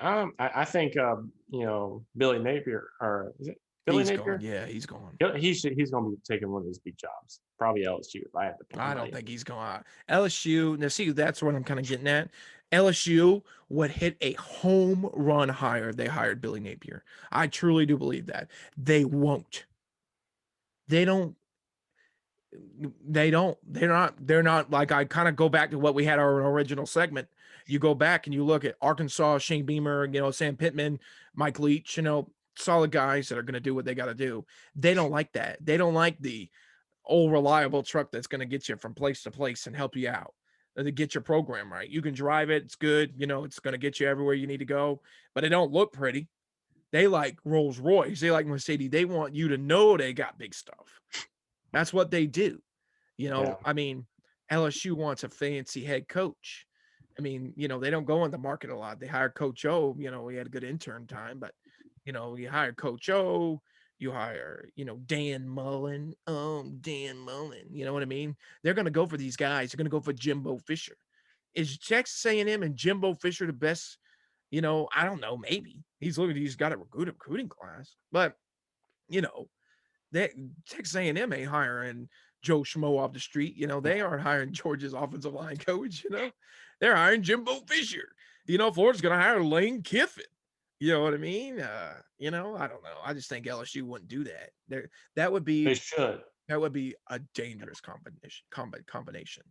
Speaker 2: I think Billy Napier, or is it Billy Napier?
Speaker 1: Gone. Yeah, he's gone.
Speaker 2: He's going to be taking one of his big jobs, probably LSU. If I had to pick,
Speaker 1: I don't think he's going. LSU. Now, see, that's what I'm kind of getting at. LSU would hit a home run hire if they hired Billy Napier. I truly do believe that. They won't. They don't. They're not like, I kind of go back to what we had our original segment. You go back and you look at Arkansas, Shane Beamer, Sam Pittman, Mike Leach, solid guys that are going to do what they got to do. They don't like that. They don't like the old reliable truck that's going to get you from place to place and help you out, to get your program right. You can drive it. It's good. It's going to get you everywhere you need to go, but it don't look pretty. They like Rolls Royce. They like Mercedes. They want you to know they got big stuff. That's what they do.
Speaker 2: Yeah.
Speaker 1: I mean, LSU wants a fancy head coach. I mean, they don't go in the market a lot. They hired Coach O. We had a good intern time, but, you hire Coach O, you hire, Dan Mullen. Dan Mullen. You know what I mean? They're going to go for these guys. They're going to go for Jimbo Fisher. Is Texas A&M and Jimbo Fisher the best? I don't know. Maybe he's got a good recruiting class, but, Texas A&M ain't hiring Joe Schmo off the street. They aren't hiring Georgia's offensive line coach. They're hiring Jimbo Fisher. Florida's going to hire Lane Kiffin. You know what I mean? I don't know. I just think LSU wouldn't do that. That would be.
Speaker 2: They should.
Speaker 1: That would be a dangerous combination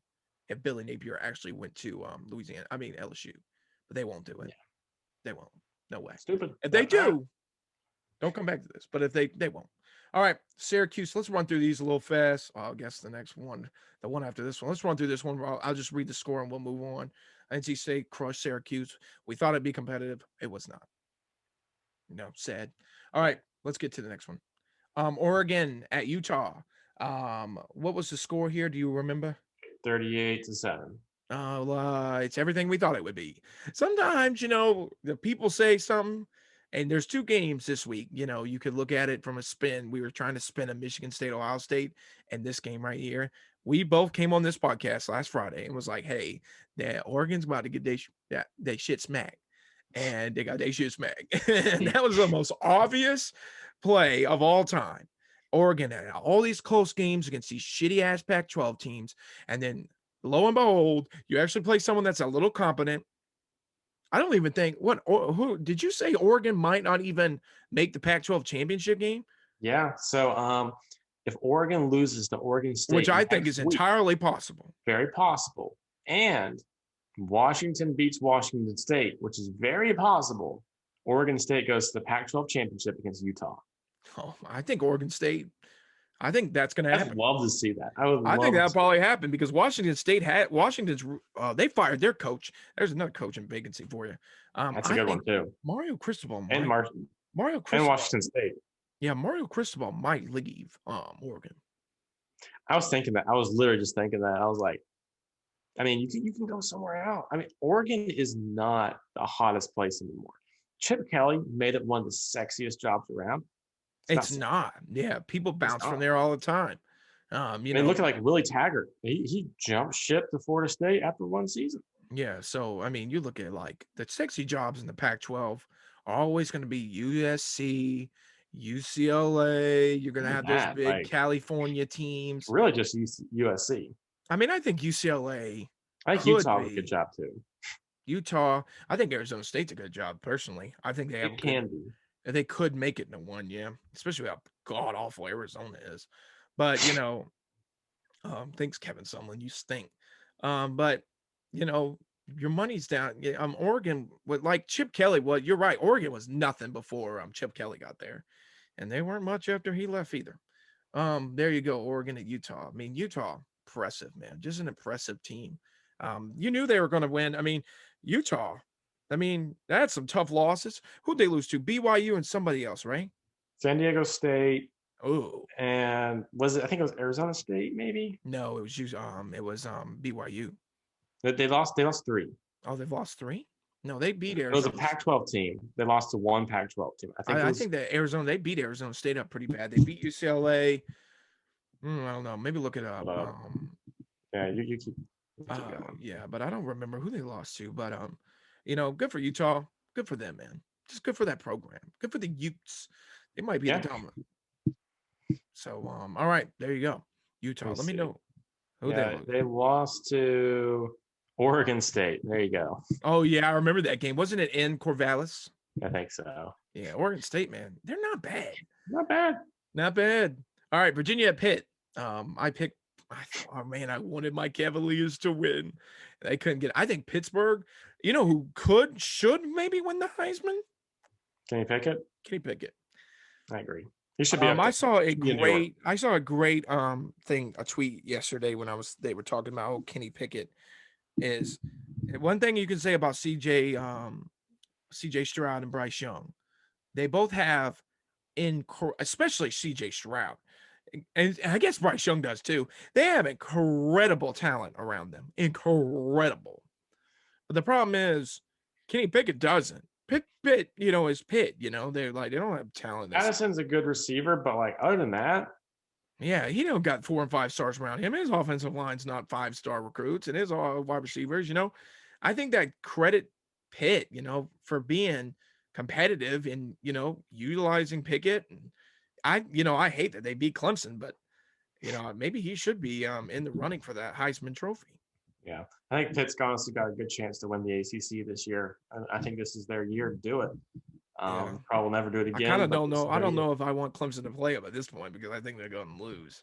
Speaker 1: if Billy Napier actually went to LSU, but they won't do it. Yeah. They won't. No way.
Speaker 2: Stupid.
Speaker 1: If they do, don't come back to this. But if they won't. All right, Syracuse. Let's run through these a little fast. I guess the next one, the one after this one. Let's run through this one. I'll just read the score and we'll move on. NC State crushed Syracuse. We thought it'd be competitive. It was not. Sad. All right, let's get to the next one. Oregon at Utah. What was the score here? Do you remember?
Speaker 2: 38-7.
Speaker 1: It's everything we thought it would be. Sometimes, the people say something, and there's two games this week. You could look at it from a spin. We were trying to spin a Michigan State, Ohio State, and this game right here. We both came on this podcast last Friday and was like, hey, Oregon's about to get they shit smacked. And they got their shit smacked. And that was the most obvious play of all time. Oregon had all these close games against these shitty-ass Pac-12 teams, and then lo and behold, you actually play someone that's a little competent. I don't even think who did you say Oregon might not even make the Pac-12 championship game?
Speaker 2: Yeah. So if Oregon loses to Oregon State,
Speaker 1: which I think is entirely possible,
Speaker 2: very possible, and Washington beats Washington State, which is very possible, Oregon State goes to the Pac-12 championship against Utah.
Speaker 1: Oh, I think Oregon State. I think that's going to happen.
Speaker 2: I'd love to see that. I
Speaker 1: think that'll probably happen because Washington State they fired their coach. There's another coaching vacancy for you.
Speaker 2: That's a good one too.
Speaker 1: Mario Cristobal
Speaker 2: and Washington State.
Speaker 1: Yeah, Mario Cristobal might leave Oregon.
Speaker 2: I was thinking that. I was literally just thinking that. I was like, I mean, you can go somewhere else. I mean, Oregon is not the hottest place anymore.
Speaker 3: Chip Kelly made it one of the sexiest jobs around.
Speaker 1: It's not. Yeah, people bounce from there all the time.
Speaker 3: Look at like Willie Taggart. He jumped ship to Florida State after one season.
Speaker 1: Yeah, so I mean, you look at like the sexy jobs in the Pac-12 are always going to be USC, UCLA. You're going to have those big California teams.
Speaker 3: Really, just USC.
Speaker 1: I mean, I think UCLA.
Speaker 3: I think Utah did a good job too.
Speaker 1: Utah. I think Arizona State's a good job personally. I think they have they could make it into one, yeah. Especially how god awful Arizona is. But thanks Kevin Sumlin, you stink. But your money's down. Yeah, Oregon with like Chip Kelly. Well, you're right. Oregon was nothing before Chip Kelly got there, and they weren't much after he left either. There you go, Oregon at Utah. I mean, Utah, impressive, man. Just an impressive team. You knew they were going to win. I mean, Utah. I mean, they had some tough losses. Who'd they lose to? BYU and somebody else, right?
Speaker 3: San Diego State.
Speaker 1: Oh,
Speaker 3: and I think it was Arizona State, maybe?
Speaker 1: No, it was BYU.
Speaker 3: They lost 3.
Speaker 1: Oh, they've lost 3? No, they beat Arizona.
Speaker 3: It was a Pac-12 team. They lost to one Pac-12 team.
Speaker 1: I think that Arizona, they beat Arizona State up pretty bad. They beat UCLA. I don't know. Maybe look it up.
Speaker 3: Yeah, you keep going.
Speaker 1: Yeah, but I don't remember who they lost to. But good for Utah. Good for them, man. Just good for that program. Good for the Utes. They might be the dominant. So, all right, there you go. Utah. Let me know who
Speaker 3: they lost to Oregon State. There you go.
Speaker 1: Oh yeah, I remember that game. Wasn't it in Corvallis?
Speaker 3: I think so.
Speaker 1: Yeah, Oregon State, man, they're not bad.
Speaker 3: Not bad.
Speaker 1: All right, Virginia at Pitt. I thought, oh man, I wanted my Cavaliers to win. They couldn't get. I think Pittsburgh. You know who should maybe win the Heisman?
Speaker 3: Kenny Pickett. I agree. He should be.
Speaker 1: I saw a great thing, a tweet yesterday when they were talking about Kenny Pickett is one thing you can say about CJ Stroud and Bryce Young. They both have especially CJ Stroud, and I guess Bryce Young does too. They have incredible talent around them. Incredible. But the problem is Kenny Pickett doesn't. Pitt, is Pitt. They're like, they don't have talent.
Speaker 3: Addison's a good receiver, but like other than that,
Speaker 1: yeah, he don't got 4 and 5 stars around him. His offensive line's not 5-star recruits, and his wide receivers. I think that credit Pitt, for being competitive and utilizing Pickett. And I hate that they beat Clemson, but maybe he should be in the running for that Heisman Trophy.
Speaker 3: Yeah, I think Pitt's honestly got a good chance to win the ACC this year. I think this is their year to do it. Probably will never do it again.
Speaker 1: I kind of don't know. I don't know if I want Clemson to play them at this point because I think they're going to lose.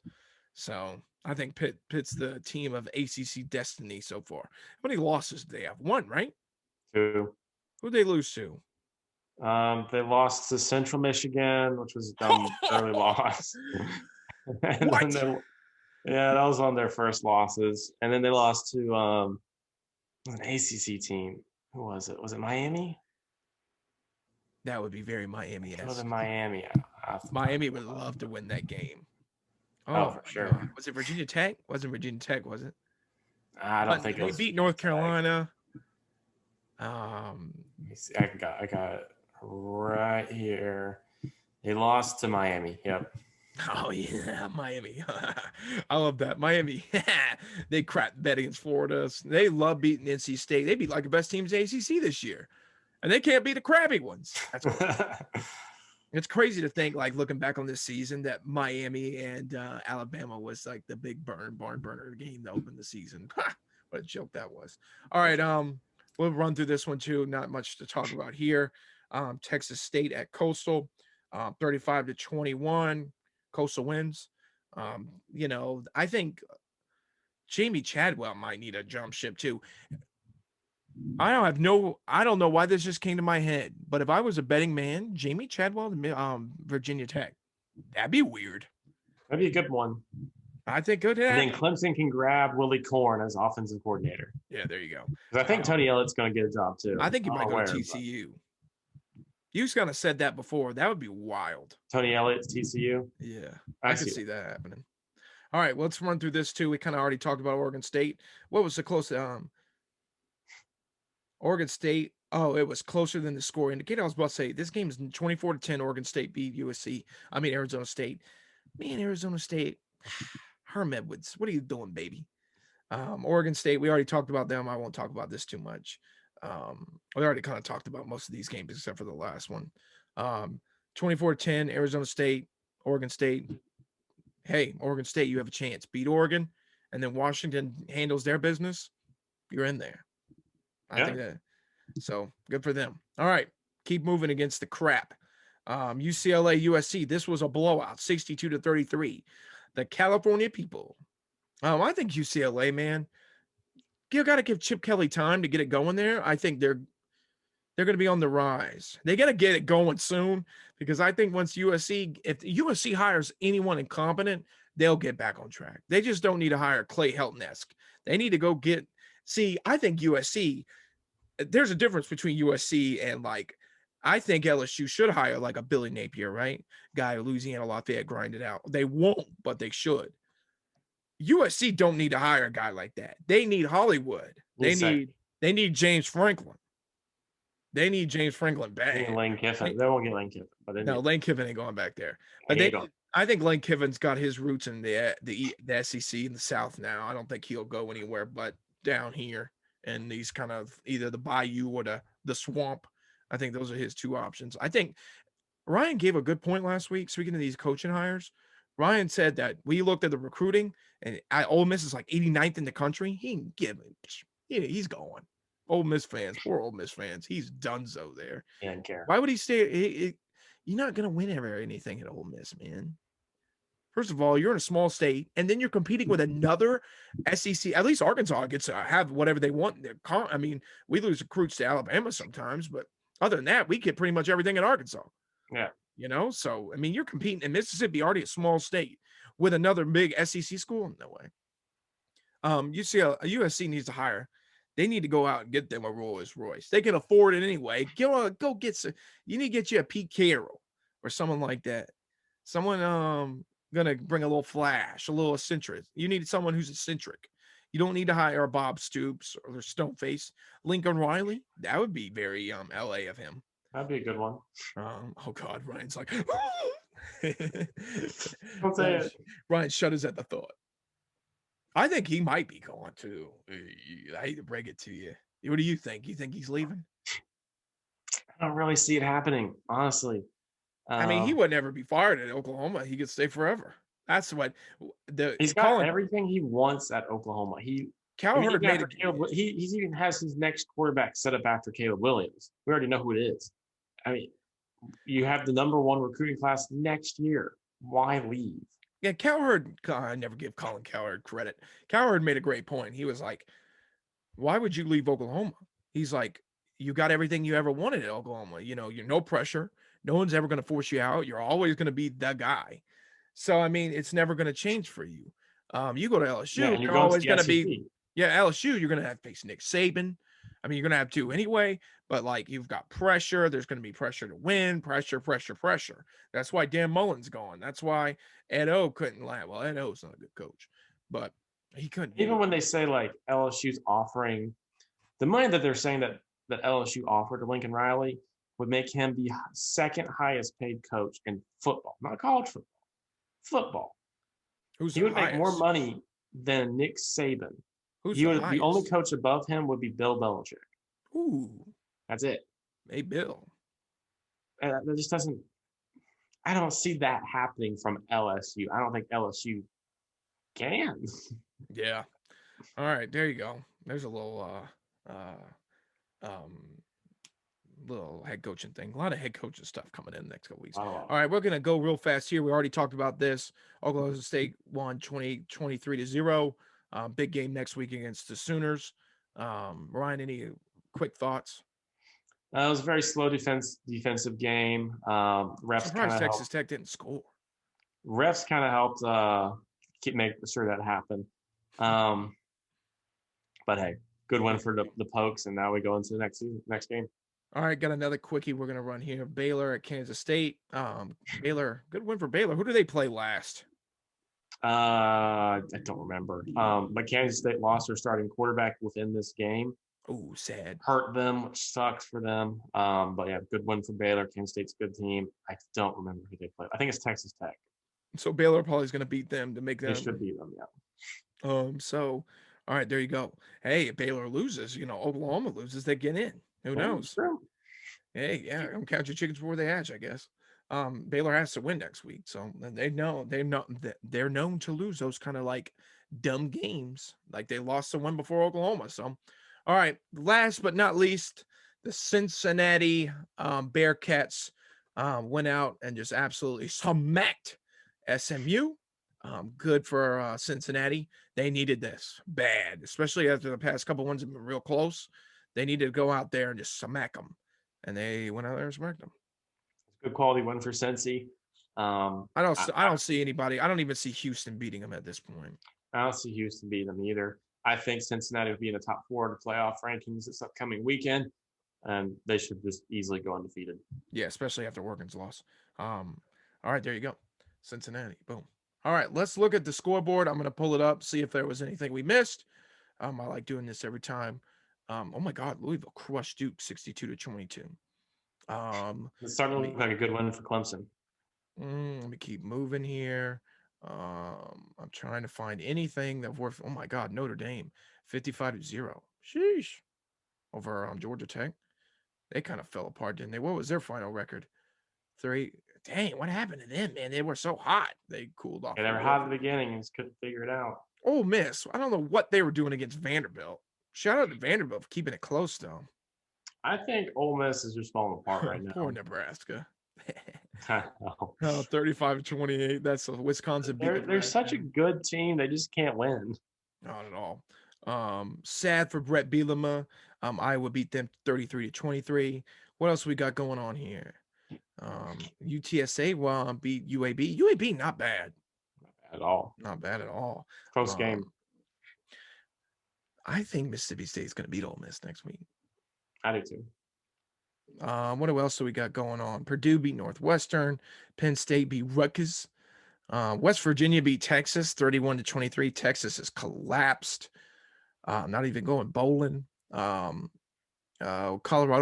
Speaker 1: So I think Pitt's the team of ACC destiny so far. How many losses do they have? 1, right?
Speaker 3: 2.
Speaker 1: Who'd they lose to?
Speaker 3: They lost to Central Michigan, which was a dumb early loss.
Speaker 1: What?
Speaker 3: Yeah, that was one of their first losses. And then they lost to an ACC team. Who was it? Was it Miami?
Speaker 1: That would be very Miami-esque.
Speaker 3: It was Miami.
Speaker 1: Miami would love to win that game.
Speaker 3: Oh, for sure.
Speaker 1: God. Was it Virginia Tech? Wasn't Virginia Tech, was it?
Speaker 3: I don't think it was.
Speaker 1: They beat North Carolina.
Speaker 3: Let me see. I got it right here. They lost to Miami. Yep.
Speaker 1: Oh yeah, Miami. I love that. Miami. They crap bet against Florida. They love beating NC State. They beat like the best teams in ACC this year, and they can't beat the crappy ones. That's what it's crazy to think, like looking back on this season, that Miami and Alabama was like the big barn burner game to open the season. What a joke that was. All right, we'll run through this one too. Not much to talk about here. Texas State at Coastal, 35-21. Coastal wins. I think Jamie Chadwell might need a jump ship too. I don't know why this just came to my head, but if I was a betting man, Jamie Chadwell, Virginia Tech, that'd be weird.
Speaker 3: That'd be a good one.
Speaker 1: I think good.
Speaker 3: And then Clemson can grab Willie Korn as offensive coordinator.
Speaker 1: Yeah, there you go.
Speaker 3: Because I think Tony Elliott's going to get a job too.
Speaker 1: I think he might go to TCU. You kind of said that before. That would be wild.
Speaker 3: Tony Elliott's TCU?
Speaker 1: Yeah, I could see that happening. All right, let's run through this too. We kind of already talked about Oregon State. What was the closest? Oregon State Oh, it was closer than the score indicated. I was about to say this game is 24-10. Oregon State beat Arizona State. Man, Arizona State, Herm Edwards, what are you doing, baby? Oregon State, we already talked about them. I won't talk about this too much. We already kind of talked about most of these games except for the last one. 24-10, Arizona State, Oregon State. Hey, Oregon State, you have a chance. Beat Oregon, and then Washington handles their business. You're in there. I think that. So good for them. All right, keep moving against the crap. UCLA, USC. This was a blowout, 62-33. The California people. I think UCLA, man. You got to give Chip Kelly time to get it going there. I think they're going to be on the rise. They got to get it going soon because I think once if USC hires anyone incompetent, they'll get back on track. They just don't need to hire Clay Helton-esque. They need to go get. See, I think USC. There's a difference between USC and I think LSU should hire like a Billy Napier, right? Guy Louisiana Lafayette grinded out. They won't, but they should. USC don't need to hire a guy like that. They need Hollywood. They need James Franklin. They need James Franklin bad.
Speaker 3: Lane Kiffin. They won't get Lane Kiffin, but
Speaker 1: no, Lane Kiffin ain't going back there. But I think Lane Kiffin's got his roots in the SEC in the South now. I don't think he'll go anywhere but down here and these kind of either the Bayou or the Swamp. I think those are his two options. I think Ryan gave a good point last week. Speaking of these coaching hires, Ryan said that we looked at the recruiting and Ole Miss is like 89th in the country. He ain't giving. He's going. Ole Miss fans, poor Ole Miss fans. He's donezo there.
Speaker 3: He didn't care.
Speaker 1: Why would he stay? You're not going to win ever anything at Ole Miss, man. First of all, you're in a small state, and then you're competing with another SEC. At least Arkansas gets to have whatever they want. I mean, we lose recruits to Alabama sometimes, but other than that, we get pretty much everything in Arkansas.
Speaker 3: Yeah.
Speaker 1: So, I mean, you're competing in Mississippi, already a small state, with another big SEC school. No way. USC needs to hire. They need to go out and get them a Rolls Royce. They can afford it anyway. Go get some. You need to get you a Pete Carroll or someone like that. Someone gonna bring a little flash, a little eccentric. You need someone who's eccentric. You don't need to hire a Bob Stoops or Stoneface. Lincoln Riley. That would be very LA of him.
Speaker 3: That'd be a good one.
Speaker 1: Oh God, Ryan's like.
Speaker 3: Don't say it.
Speaker 1: Ryan shudders at the thought. I think he might be going to. I hate to break it to you. What do you think? You think he's leaving?
Speaker 3: I don't really see it happening, honestly.
Speaker 1: I mean, he would never be fired at Oklahoma. He could stay forever. That's what
Speaker 3: he's got everything he wants at Oklahoma. He even has his next quarterback set up after Caleb Williams. We already know who it is. I mean, you have the number one recruiting class next year. Why leave?
Speaker 1: Yeah, Cowherd, I never give Colin Cowherd credit. Cowherd made a great point. He was like, why would you leave Oklahoma? He's like, you got everything you ever wanted at Oklahoma. You're no pressure. No one's ever going to force you out. You're always going to be the guy. So, I mean, it's never going to change for you. You go to LSU, you're always going to be, LSU, you're going to have to face Nick Saban. I mean, you're going to have to anyway, but you've got pressure. There's going to be pressure to win, pressure. That's why Dan Mullen's gone. That's why Ed O couldn't land. Well, Ed O's not a good coach, but he couldn't.
Speaker 3: Even when they say LSU's offering the money that they're saying that LSU offered to Lincoln Riley would make him the second highest paid coach in football, not college football. Football. He would make more money than Nick Saban. The only coach above him would be Bill Belichick.
Speaker 1: Ooh.
Speaker 3: That's it.
Speaker 1: Hey, Bill.
Speaker 3: And that just doesn't – I don't see that happening from LSU. I don't think LSU can.
Speaker 1: Yeah. All right, there you go. There's a little little head coaching thing. A lot of head coaching stuff coming in the next couple weeks. All right, we're going to go real fast here. We already talked about this. Oklahoma State won 23-0. Big game next week against the Sooners. Ryan, any quick thoughts?
Speaker 3: It was a very slow defensive game. Refs kind of
Speaker 1: Texas Tech didn't score.
Speaker 3: Refs kind of helped keep making sure that happened. But hey, good win for the Pokes, and now we go into the next game.
Speaker 1: All right, got another quickie we're going to run here. Baylor at Kansas State. Baylor, good win for Baylor. Who do they play last?
Speaker 3: I don't remember. But Kansas State lost their starting quarterback within this game.
Speaker 1: Oh, sad.
Speaker 3: hurt them, which sucks for them. But yeah, good win for Baylor. Kansas State's a good team. I don't remember who they played. I think it's Texas Tech.
Speaker 1: So Baylor probably is going to beat them to make
Speaker 3: They
Speaker 1: them.
Speaker 3: should beat them. Yeah.
Speaker 1: So, all right, there you go. Hey, if Baylor loses, Oklahoma loses, they get in. Who knows?
Speaker 3: True.
Speaker 1: Hey, yeah, don't count your chickens before they hatch, I guess. Baylor has to win next week, so they're known to lose those kind of like dumb games, like they lost the one before Oklahoma. So, all right, last but not least, the Cincinnati Bearcats went out and just absolutely smacked SMU. Good for Cincinnati. They needed this bad, especially after the past couple ones have been real close. They needed to go out there and just smack them, and they went out there and smacked them.
Speaker 3: Good quality win for Cincy.
Speaker 1: I don't see anybody. I don't even see Houston beating them at this point.
Speaker 3: I don't see Houston beating them either. I think Cincinnati will be in the top 4 of the playoff rankings this upcoming weekend, and they should just easily go undefeated.
Speaker 1: Yeah, especially after Oregon's loss. All right, there you go. Cincinnati, boom. All right, let's look at the scoreboard. I'm going to pull it up, see if there was anything we missed. I like doing this every time. Oh my God, Louisville crushed Duke 62-22.
Speaker 3: It's starting to look like a good win for Clemson.
Speaker 1: Let me keep moving here. I'm trying to find anything that worth. Oh my God, Notre Dame 55-0. Sheesh. Over Georgia Tech. They kind of fell apart, didn't they? What was their final record? 3. Dang, what happened to them, man? They were so hot. They cooled off.
Speaker 3: Yeah, they were hot at the beginning and just couldn't figure it out.
Speaker 1: Ole Miss. I don't know what they were doing against Vanderbilt. Shout out to Vanderbilt for keeping it close, though.
Speaker 3: I think Ole Miss is just falling apart right now.
Speaker 1: Poor Nebraska.
Speaker 3: I know.
Speaker 1: 35-28. That's a Wisconsin beat.
Speaker 3: They're such a good team. They just can't win.
Speaker 1: Not at all. Sad for Brett Bielema. Iowa beat them 33-23. What else we got going on here? UTSA beat UAB. UAB not bad.
Speaker 3: At all.
Speaker 1: Not bad at all.
Speaker 3: Close game.
Speaker 1: I think Mississippi State's going to beat Ole Miss next week.
Speaker 3: I do too.
Speaker 1: What else do we got going on? Purdue beat Northwestern. Penn State beat Rutgers. West Virginia beat Texas 31-23. Texas has collapsed. Not even going bowling. Colorado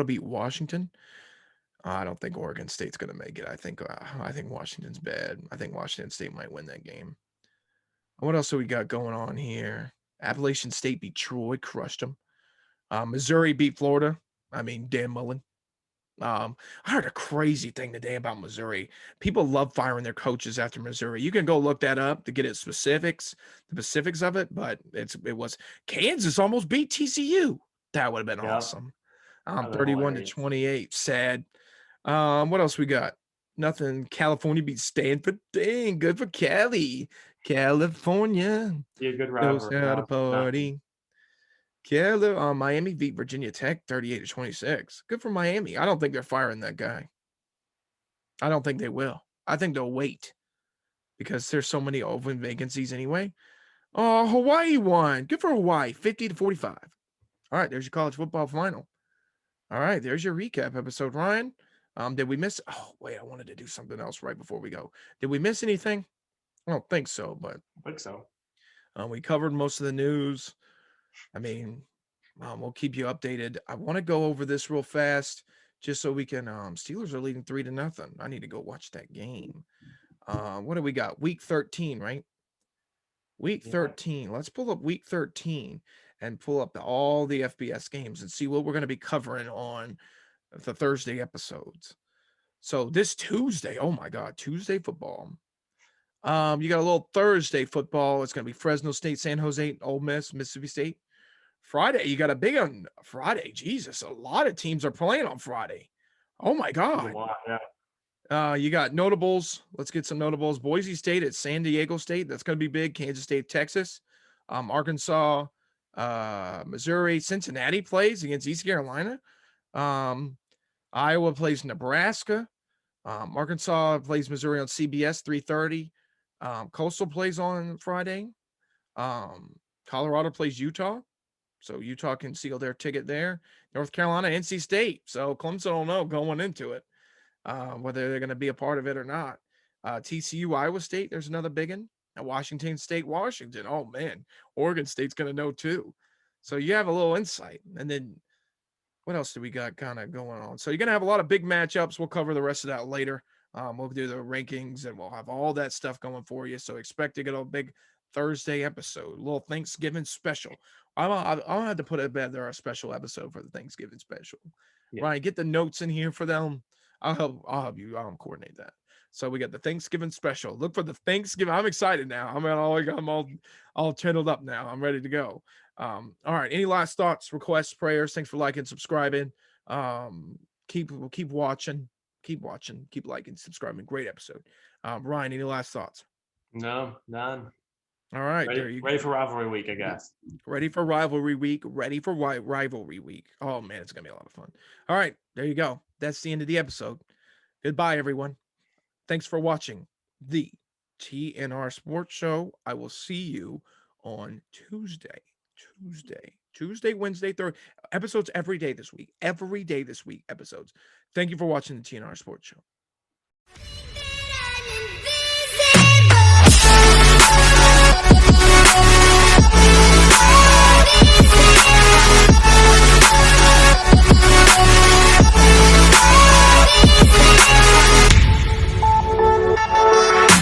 Speaker 1: beat Washington. I don't think Oregon State's going to make it. I think Washington's bad. I think Washington State might win that game. What else do we got going on here? Appalachian State beat Troy, crushed them. Missouri beat Florida. I mean, Dan Mullen. I heard a crazy thing today about Missouri. People love firing their coaches after Missouri. You can go look that up to get the specifics of it, but it was Kansas almost beat TCU. That would have been awesome. 31-28. Sad. What else we got? Nothing. California beat Stanford. Dang, good for Cali. California.
Speaker 3: Be a good
Speaker 1: Knows
Speaker 3: rivalry.
Speaker 1: how to party. Miami beat Virginia Tech 38-26. Good for Miami. I don't think they're firing that guy. I don't think they will. I think they'll wait because there's so many open vacancies anyway. Hawaii won. Good for Hawaii. 50-45. All right, there's your college football final. All right, there's your recap episode, Ryan. Did we miss? Oh, wait, I wanted to do something else right before we go. Did we miss anything? I don't think so, but
Speaker 3: I think so.
Speaker 1: We covered most of the news. I mean, we'll keep you updated. I want to go over this real fast just so we can. Steelers are leading 3-0. I need to go watch that game. What do we got? Week 13, right? Week 13. Let's pull up week 13 and pull up all the FBS games and see what we're going to be covering on the Thursday episodes. So this Tuesday, oh my God, Tuesday football. You got a little Thursday football. It's going to be Fresno State, San Jose, Ole Miss, Mississippi State. Friday, you got a big on Friday. Jesus, a lot of teams are playing on Friday. Oh my God. You got notables. Let's get some notables. Boise State at San Diego State. That's going to be big. Kansas State, Texas. Arkansas, Missouri. Cincinnati plays against East Carolina. Iowa plays Nebraska. Arkansas plays Missouri on CBS 3:30. Coastal plays on Friday. Colorado plays Utah. So Utah can seal their ticket there. North Carolina, NC State. So Clemson don't know going into it whether they're going to be a part of it or not. TCU, Iowa State, there's another big one. And Washington State, Washington. Oh, man. Oregon State's going to know too. So you have a little insight. And then what else do we got kind of going on? So you're going to have a lot of big matchups. We'll cover the rest of that later. We'll do the rankings and we'll have all that stuff going for you. So expect to get a big Thursday episode, a little Thanksgiving special. I'll have to put together a special episode for the Thanksgiving special.
Speaker 3: Yeah.
Speaker 1: Ryan, get the notes in here for them. I'll help you. I'll coordinate that. So we got the Thanksgiving special. Look for the Thanksgiving. I'm excited now. I'm all channeled up now. I'm ready to go. All right. Any last thoughts, requests, prayers? Thanks for liking, subscribing. Keep watching, keep liking, subscribing. Great episode. Ryan, any last thoughts?
Speaker 3: No, none.
Speaker 1: All right, there you go.
Speaker 3: Ready for rivalry week, I guess.
Speaker 1: Ready for rivalry week. Ready for rivalry week. Oh man, it's gonna be a lot of fun. All right, there you go. That's the end of the episode. Goodbye, everyone. Thanks for watching the TNR Sports Show. I will see you on Tuesday, Wednesday, Thursday. Episodes every day this week. Every day this week, episodes. Thank you for watching the TNR Sports Show.